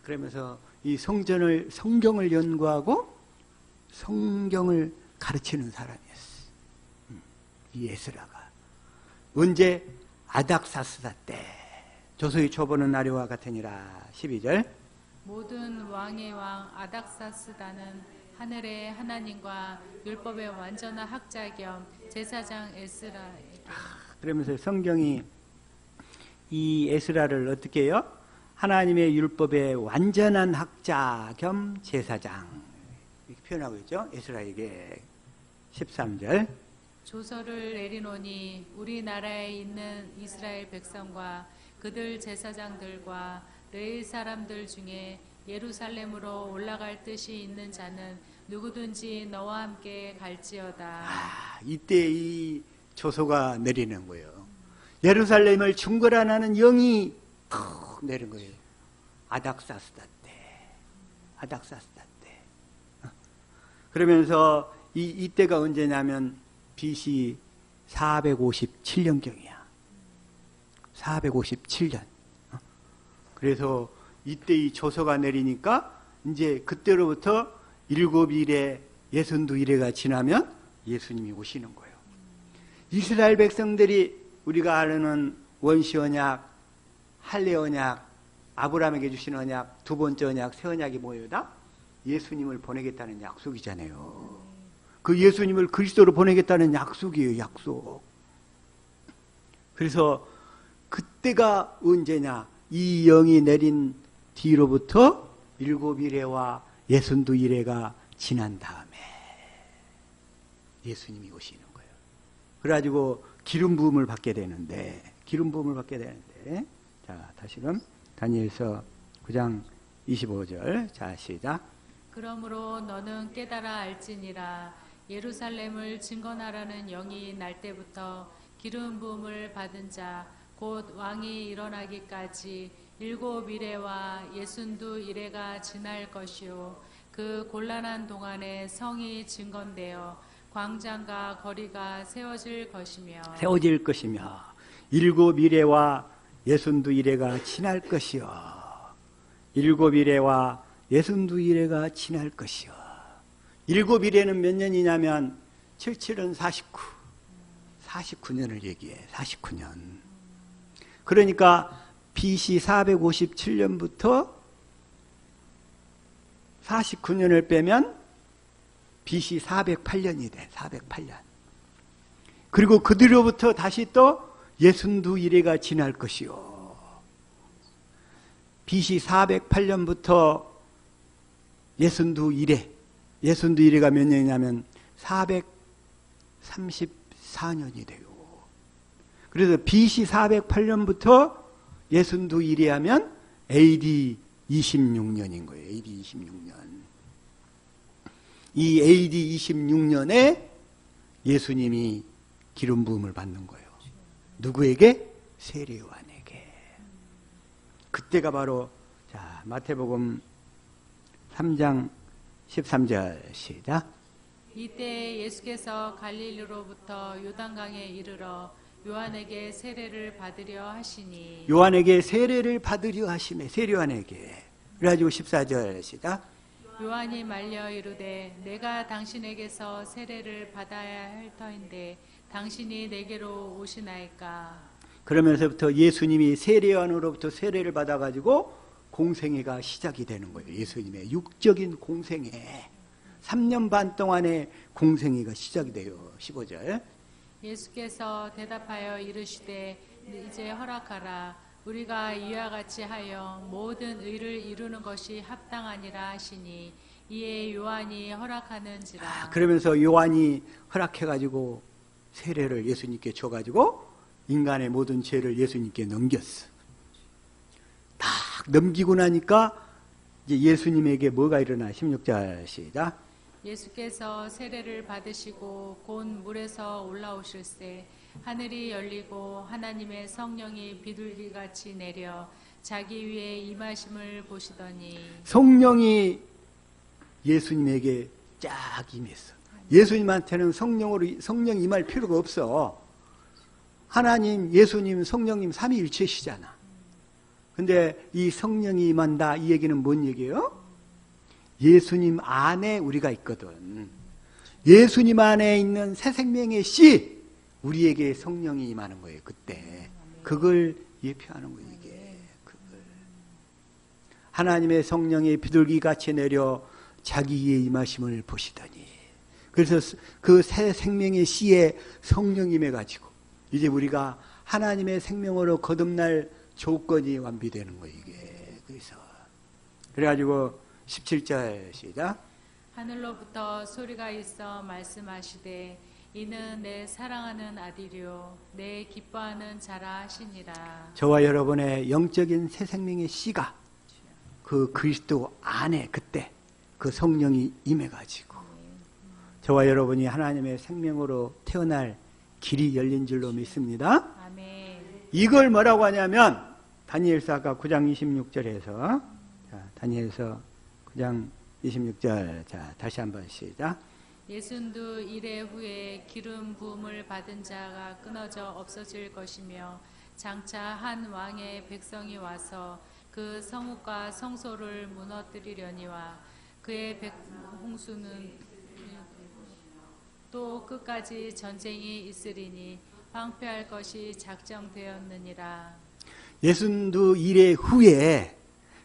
그러면서 이 성경을 연구하고 성경을 가르치는 사람이었어. 이 에스라가. 언제? 아닥사스다 때. 조서의 초본은 아래와 같으니라. 12절. 모든 왕의 왕 아닥사스다는 하늘의 하나님과 율법의 완전한 학자 겸 제사장 에스라에게 그러면서 성경이 이 에스라를 어떻게 해요? 하나님의 율법의 완전한 학자 겸 제사장 이렇게 표현하고 있죠. 에스라에게 13절 조서를 내리노니 우리나라에 있는 이스라엘 백성과 그들 제사장들과 레위 사람들 중에 예루살렘으로 올라갈 뜻이 있는 자는 누구든지 너와 함께 갈지어다. 이때 이 조서가 내리는 거예요. 예루살렘을 중건하라는 영이 탁 내린 거예요. 아닥사스다 때. 아닥사스다 때. 그러면서 이때가 언제냐면 BC 457년경이야. 457년. 그래서 이때 이 조서가 내리니까 이제 그때로부터 7 이레 62 이레가 지나면 예수님이 오시는 거예요. 이스라엘 백성들이 우리가 아는 원시 언약, 할례 언약, 아브라함에게 주신 언약, 2번째 언약, 새 언약이 뭐예요다? 예수님을 보내겠다는 약속이잖아요. 그 예수님을 그리스도로 보내겠다는 약속이에요. 약속. 그래서 그때가 언제냐? 이 영이 내린 뒤로부터 7 이레와 62 이레가 지난 다음에 예수님이 오시는 거예요. 그래가지고 기름 부음을 받게 되는데 자 다시금 다니엘서 9장 25절 자 시작 그러므로 너는 깨달아 알지니라 예루살렘을 증건하라는 영이 날 때부터 기름 부음을 받은 자 곧 왕이 일어나기까지 7 이레와 62 이레가 지날 것이요 그 곤란한 동안에 성이 증건되어 광장과 거리가 세워질 것이며 7 이레와 62 이레가 지날 것이요 7 이레와 62 이레가 지날 것이요 7 이레는 몇 년이냐면 77은 49년을 얘기해. 49년. 그러니까 BC 457년부터 49년을 빼면 BC 408년이 돼. 408년. 그리고 그 뒤로부터 다시 또 62 이레가 지날 것이요. BC 408년부터 62 이레. 62 이레가 몇 년이냐면 434년이 돼요. 그래서 BC 408년부터 62 이레 하면 AD 26년인 거예요. AD 26년. 이 AD 26년에 예수님이 기름 부음을 받는 거예요. 누구에게? 세례요한에게. 그때가 바로 자 마태복음 3장 13절 시작. 이때 예수께서 갈릴리로부터 요단강에 이르러 요한에게 세례를 받으려 하시니 요한에게 세례를 받으려 하시매. 세례요한에게. 그래가지고 14절 시작. 요한이 말려 이르되 내가 당신에게서 세례를 받아야 할 터인데 당신이 내게로 오시나이까. 그러면서부터 예수님이 세례요한으로부터 세례를 받아가지고 공생애가 시작이 되는 거예요. 예수님의 육적인 공생애. 3년 반 동안의 공생애가 시작이 돼요. 15절. 예수께서 대답하여 이르시되 이제 허락하라. 우리가 이와 같이 하여 모든 의를 이루는 것이 합당하니라 하시니 이에 요한이 허락하는지라. 그러면서 요한이 허락해가지고 세례를 예수님께 줘가지고 인간의 모든 죄를 예수님께 넘겼어. 딱 넘기고 나니까 이제 예수님에게 뭐가 일어나? 16절 시작. 예수께서 세례를 받으시고 곧 물에서 올라오실새 하늘이 열리고 하나님의 성령이 비둘기같이 내려 자기 위에 임하심을 보시더니 성령이 예수님에게 쫙 임했어. 예수님한테는 성령 임할 필요가 없어. 하나님, 예수님, 성령님 삼위일체시잖아. 근데 이 성령이 임한다 이 얘기는 뭔 얘기예요? 예수님 안에 우리가 있거든. 예수님 안에 있는 새 생명의 씨, 우리에게 성령이 임하는 거예요. 그때 그걸 예표하는 거예요. 이게 그걸. 하나님의 성령이 비둘기같이 내려 자기의 임하심을 보시더니, 그래서 그 새 생명의 씨에 성령 임해가지고 이제 우리가 하나님의 생명으로 거듭날 조건이 완비되는 거예요. 이게. 그래서 그래가지고 17절 시작. 하늘로부터 소리가 있어 말씀하시되 이는 내 사랑하는 아들이요 내 기뻐하는 자라 하시니라. 저와 여러분의 영적인 새 생명의 씨가 그 그리스도 안에 그때 그 성령이 임해가지고 저와 여러분이 하나님의 생명으로 태어날 길이 열린 줄로 믿습니다. 아멘. 이걸 뭐라고 하냐면 다니엘서 아까 9장 26절에서 다니엘서 9장 26절 자 다시 한번 시작. 예순두 이래 후에 기름 부음을 받은 자가 끊어져 없어질 것이며 장차 한 왕의 백성이 와서 그 성읍과 성소를 무너뜨리려니와 그의 홍수는 또 끝까지 전쟁이 있으리니 황폐할 것이 작정되었느니라. 예순두 이래 후에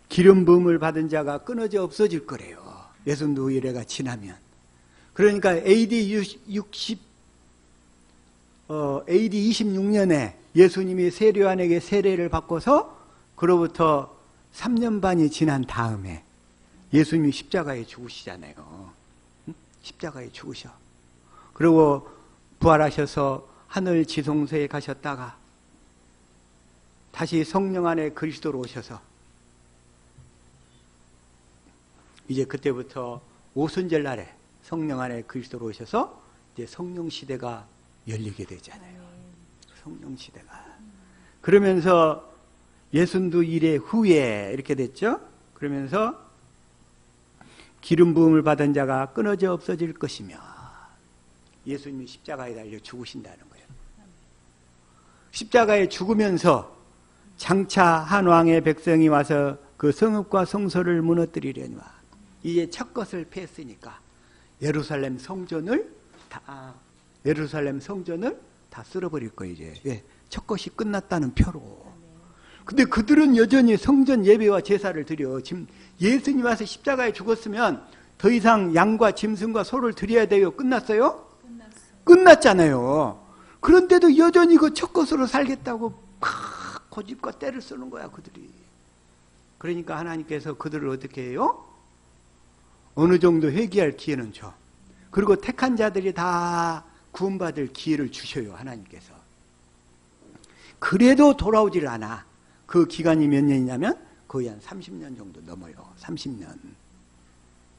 기름 부음을 받은 자가 끊어져 없어질 거래요. 예순두 이래가 지나면. 그러니까 AD 26년에 예수님이 세례요한에게 세례를 받고서 그로부터 3년 반이 지난 다음에 예수님이 십자가에 죽으시잖아요. 십자가에 죽으셔. 그리고 부활하셔서 하늘 지성소에 가셨다가 다시 성령 안에 그리스도로 오셔서 이제 그때부터 오순절 날에 성령 안에 그리스도로 오셔서 이제 성령 시대가 열리게 되잖아요. 성령 시대가. 그러면서 예순두 이래 후에 이렇게 됐죠. 그러면서 기름 부음을 받은 자가 끊어져 없어질 것이며 예수님이 십자가에 달려 죽으신다는 거예요. 십자가에 죽으면서 장차 한 왕의 백성이 와서 그 성읍과 성소를 무너뜨리려니와 이제 첫 것을 패했으니까 예루살렘 성전을 다 쓸어버릴 거예요. 이제 예, 첫 것이 끝났다는 표로. 근데 그들은 여전히 성전 예배와 제사를 드려. 지금 예수님 와서 십자가에 죽었으면 더 이상 양과 짐승과 소를 드려야 돼요. 끝났어요? 끝났잖아요. 그런데도 여전히 그 첫 것으로 살겠다고 막 고집과 때를 쓰는 거야, 그들이. 그러니까 하나님께서 그들을 어떻게 해요? 어느 정도 회개할 기회는 줘. 그리고 택한 자들이 다 구원받을 기회를 주셔요, 하나님께서. 그래도 돌아오질 않아. 그 기간이 몇 년이냐면 거의 한 30년 정도 넘어요. 30년.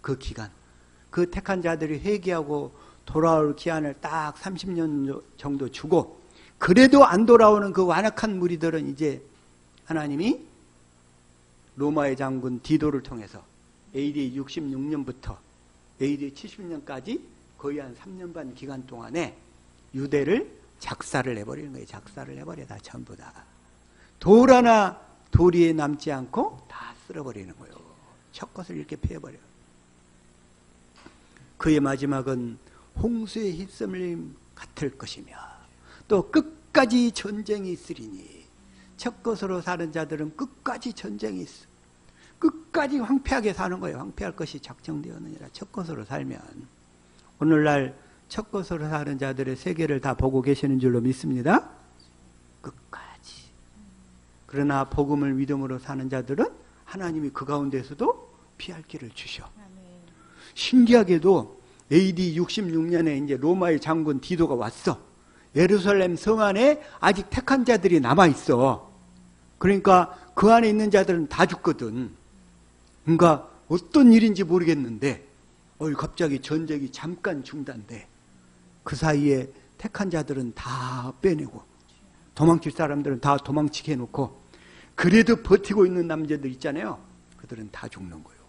그 기간. 그 택한 자들이 회개하고 돌아올 기한을 딱 30년 정도 주고 그래도 안 돌아오는 그 완악한 무리들은 이제 하나님이 로마의 장군 디도를 통해서 AD 66년부터 AD 70년까지 거의 한 3년 반 기간 동안에 유대를 작사를 해버리는 거예요. 작사를 해버려 다 전부 다. 돌 하나 도리에 남지 않고 다 쓸어버리는 거예요. 첫 것을 이렇게 패해버려. 그의 마지막은 홍수의 휩쓸림 같을 것이며 또 끝까지 전쟁이 있으리니 첫 것으로 사는 자들은 끝까지 전쟁이 있어. 끝까지 황폐하게 사는 거예요. 황폐할 것이 작정되었느니라. 첫 것으로 살면 오늘날 첫 것으로 사는 자들의 세계를 다 보고 계시는 줄로 믿습니다. 끝까지. 그러나 복음을 믿음으로 사는 자들은 하나님이 그 가운데서도 피할 길을 주셔. 신기하게도 AD 66년에 이제 로마의 장군 디도가 왔어. 예루살렘 성 안에 아직 택한 자들이 남아 있어. 그러니까 그 안에 있는 자들은 다 죽거든. 그러니까 어떤 일인지 모르겠는데 갑자기 전쟁이 잠깐 중단돼. 그 사이에 택한 자들은 다 빼내고 도망칠 사람들은 다 도망치게 해놓고 그래도 버티고 있는 남자들 있잖아요. 그들은 다 죽는 거예요.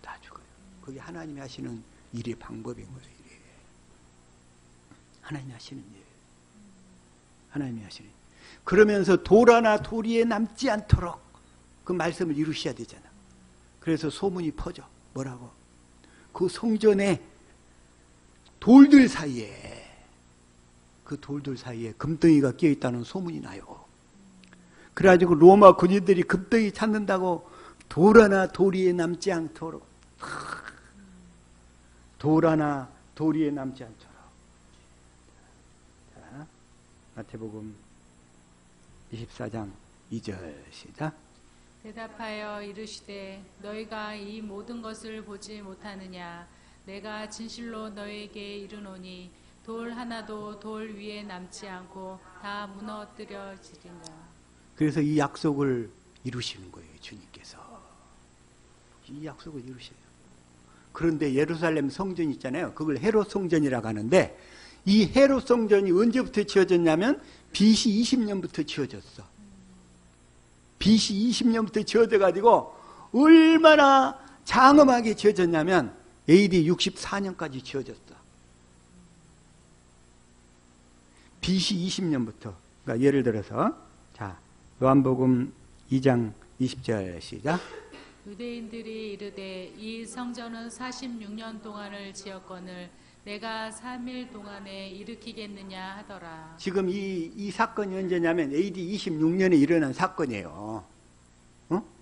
다 죽어요. 그게 하나님이 하시는 일의 방법인 거예요. 일이. 하나님이 하시는 일. 하나님이 하시는 일. 그러면서 돌 하나 도리에 남지 않도록 그 말씀을 이루셔야 되잖아. 그래서 소문이 퍼져. 뭐라고? 그 성전에 돌들 사이에 그 돌들 사이에 금덩이가 끼어있다는 소문이 나요. 그래가지고 로마 군인들이 금덩이 찾는다고 돌 하나 도리에 남지 않도록 돌 하나 도리에 남지 않도록. 자, 마태복음 24장 2절 시작. 대답하여 이르시되 너희가 이 모든 것을 보지 못하느냐. 내가 진실로 너희에게 이르노니 돌 하나도 돌 위에 남지 않고 다 무너뜨려지리라. 그래서 이 약속을 이루시는 거예요. 주님께서. 이 약속을 이루셔요. 그런데 예루살렘 성전 있잖아요. 그걸 헤롯 성전이라고 하는데 이 헤롯 성전이 언제부터 지어졌냐면 BC 20년부터 지어졌어. BC 20년부터 지어져가지고 얼마나 장엄하게 지어졌냐면 AD 64년까지 지어졌어. BC 20년부터. 그러니까 예를 들어서 자 요한복음 2장 20절 시작. 유대인들이 이르되 이 성전은 46년 동안을 지었거늘 내가 3일 동안에 일으키겠느냐 하더라. 지금 이 사건이 언제냐면 AD 26년에 일어난 사건이에요.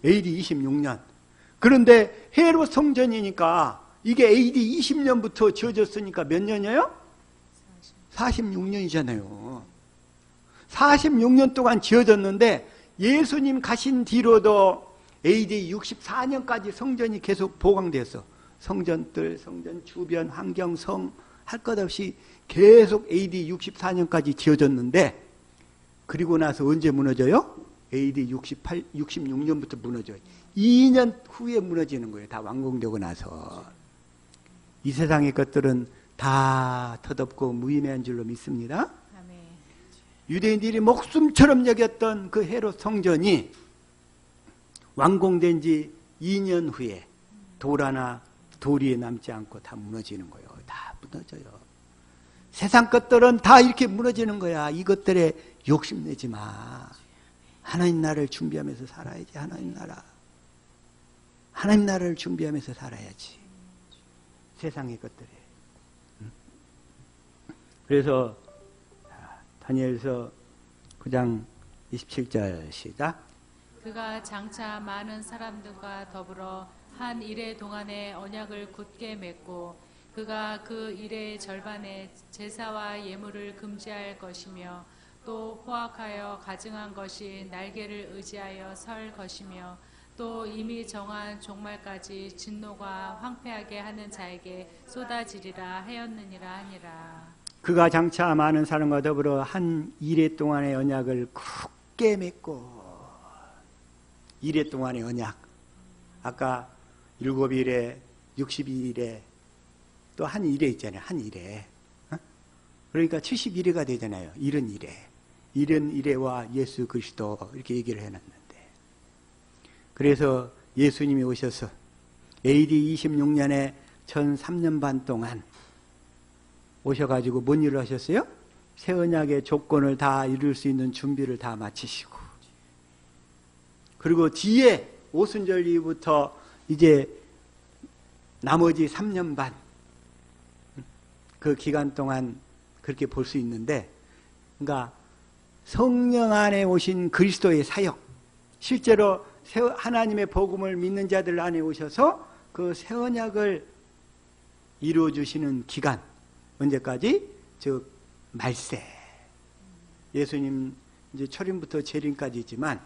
AD 26년. 그런데 헤롯 성전이니까 이게 AD 20년부터 지어졌으니까 몇 년이에요? 46년이잖아요. 46년 동안 지어졌는데 예수님 가신 뒤로도 AD 64년까지 성전이 계속 보강돼서 성전들, 성전 주변, 환경, 성 할 것 없이 계속 AD 64년까지 지어졌는데 그리고 나서 언제 무너져요? AD 66년부터 무너져요. 2년 후에 무너지는 거예요. 다 완공되고 나서. 이 세상의 것들은 다 덧없고 무의미한 줄로 믿습니다. 아멘. 유대인들이 목숨처럼 여겼던 그 헤롯 성전이 완공된 지 2년 후에 돌 하나 도리에 남지 않고 다 무너지는 거예요. 다 무너져요. 세상 것들은 다 이렇게 무너지는 거야. 이것들에 욕심내지 마. 하나님 나라를 준비하면서 살아야지. 하나님 나라. 하나님 나라를 준비하면서 살아야지. 세상의 것들에. 그래서 다니엘서 9장 27절 시작. 그가 장차 많은 사람들과 더불어 한 일의 동안에 언약을 굳게 맺고 그가 그 일의 절반에 제사와 예물을 금지할 것이며 또 포악하여 가증한 것이 날개를 의지하여 설 것이며 또 이미 정한 종말까지 진노가 황폐하게 하는 자에게 쏟아지리라 하였느니라 하니라. 그가 장차 많은 사람과 더불어 한 일의 동안의 언약을 굳게 맺고. 일의 동안의 언약. 아까 7일에 62일에 또 한 일에 있잖아요. 한 일에. 그러니까 71회가 되잖아요. 71회. 71회와 예수 그리스도 이렇게 얘기를 해놨는데. 그래서 예수님이 오셔서 AD 26년에 전 3년 반 동안 오셔가지고 뭔 일을 하셨어요? 새 언약의 조건을 다 이룰 수 있는 준비를 다 마치시고, 그리고 뒤에 오순절 이후부터 이제 나머지 3년 반 그 기간 동안 그렇게 볼 수 있는데, 그러니까 성령 안에 오신 그리스도의 사역, 실제로 하나님의 복음을 믿는 자들 안에 오셔서 그 새 언약을 이루어 주시는 기간, 언제까지? 즉 말세. 예수님 이제 초림부터 재림까지지만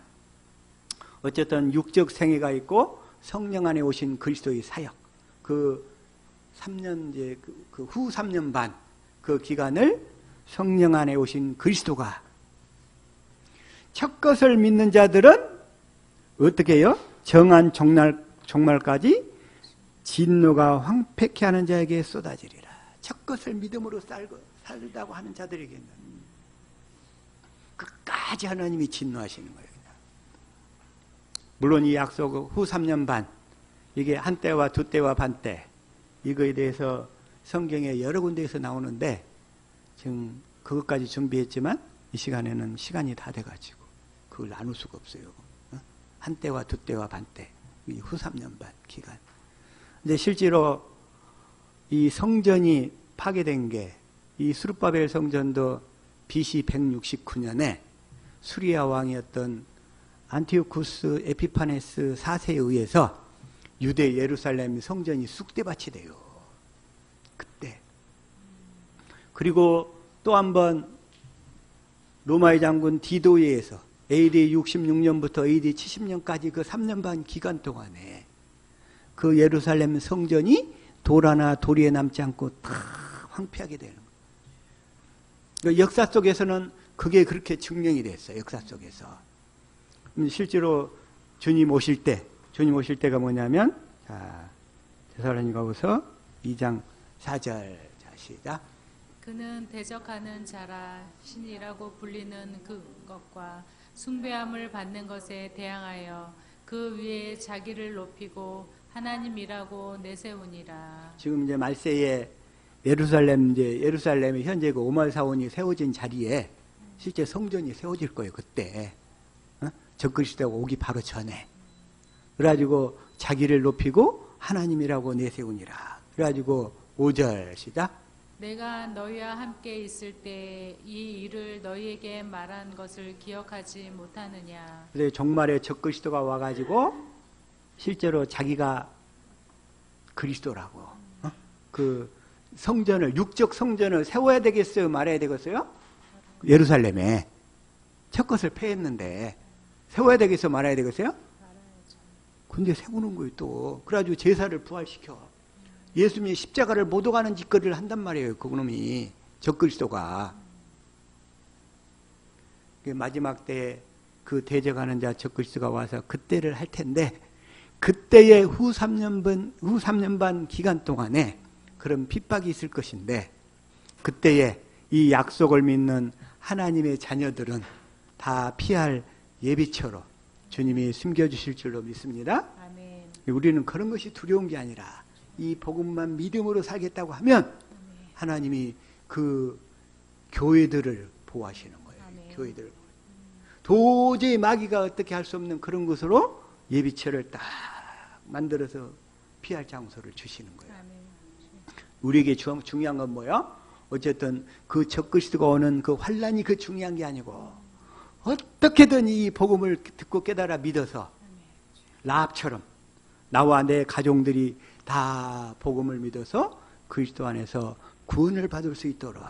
어쨌든 육적 생애가 있고 성령 안에 오신 그리스도의 사역, 그 3년 이제 그 후 3년 반 그 기간을 성령 안에 오신 그리스도가, 첫 것을 믿는 자들은 어떻게 해요? 정한 종말까지 진노가 황폐케 하는 자에게 쏟아지리라. 첫 것을 믿음으로 살다고 하는 자들에게는 끝까지 하나님이 진노하시는 거예요. 물론 이 약속 후 3년 반, 이게 한때와 두때와 반때, 이거에 대해서 성경에 여러 군데에서 나오는데 지금 그것까지 준비했지만 이 시간에는 시간이 다 돼가지고 그걸 나눌 수가 없어요. 한때와 두때와 반때, 후 3년 반 기간. 근데 실제로 이 성전이 파괴된 게, 이 스룹바벨 성전도 BC 169년에 수리아 왕이었던 안티오쿠스 에피파네스 4세에 의해서 유대 예루살렘 성전이 쑥대밭이 돼요. 그때. 그리고 또 한 번 로마의 장군 디도에 의해서 AD 66년부터 AD 70년까지 그 3년 반 기간 동안에 그 예루살렘 성전이 돌 하나 도리에 남지 않고 다 황폐하게 되는 거예요. 그러니까 역사 속에서는 그게 그렇게 증명이 됐어요. 역사 속에서. 실제로 주님 오실 때가 뭐냐면, 자, 데살로니가후서 2장 4절, 자, 시작. 그는 대적하는 자라 신이라고 불리는 그것과 숭배함을 받는 것에 대항하여 그 위에 자기를 높이고 하나님이라고 내세우니라. 지금 이제 말세에 예루살렘이 현재 그 오말 사원이 세워진 자리에 실제 성전이 세워질 거예요. 그때 적그리스도가 오기 바로 전에. 그래가지고 자기를 높이고 하나님이라고 내세우니라. 그래가지고 5절 시작. 내가 너희와 함께 있을 때 이 일을 너희에게 말한 것을 기억하지 못하느냐. 그래서 종말에 적그리스도가 와가지고 실제로 자기가 그리스도라고 그 성전을, 육적 성전을 세워야 되겠어요? 말아야 되겠어요? 예루살렘에 첫 것을 폐했는데 세워야 되겠어요? 말아야 되겠어요? 근데 세우는 거예요 또. 그래가지고 제사를 부활시켜. 예수님이 십자가를 못 오가는 짓거리를 한단 말이에요. 그놈이, 적그리스도가. 마지막 때에 그 대적하는 자 적그리스도가 와서 그때를 할 텐데, 그때의 후 3년 반 기간 동안에 그런 핍박이 있을 것인데, 그때에 이 약속을 믿는 하나님의 자녀들은 다 피할 예비처로 주님이 숨겨주실 줄로 믿습니다. 아멘. 우리는 그런 것이 두려운 게 아니라 이 복음만 믿음으로 살겠다고 하면 하나님이 그 교회들을 보호하시는 거예요. 아멘. 교회들. 도저히 마귀가 어떻게 할 수 없는 그런 것으로 예비처를 딱 만들어서 피할 장소를 주시는 거예요. 아멘. 우리에게 중요한 건 뭐예요? 어쨌든 그 적그리스도가 오는 그 환란이 그 중요한 게 아니고, 어떻게든 이 복음을 듣고 깨달아 믿어서 라합처럼 나와 내 가족들이 다 복음을 믿어서 그리스도 안에서 구원을 받을 수 있도록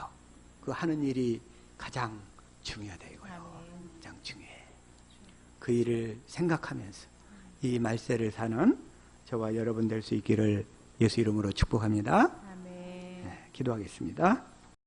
그 하는 일이 가장 중요하다 이거예요. 가장 중요해. 그 일을 생각하면서 이 말세를 사는 저와 여러분 될 수 있기를 예수 이름으로 축복합니다. 아멘. 네, 기도하겠습니다.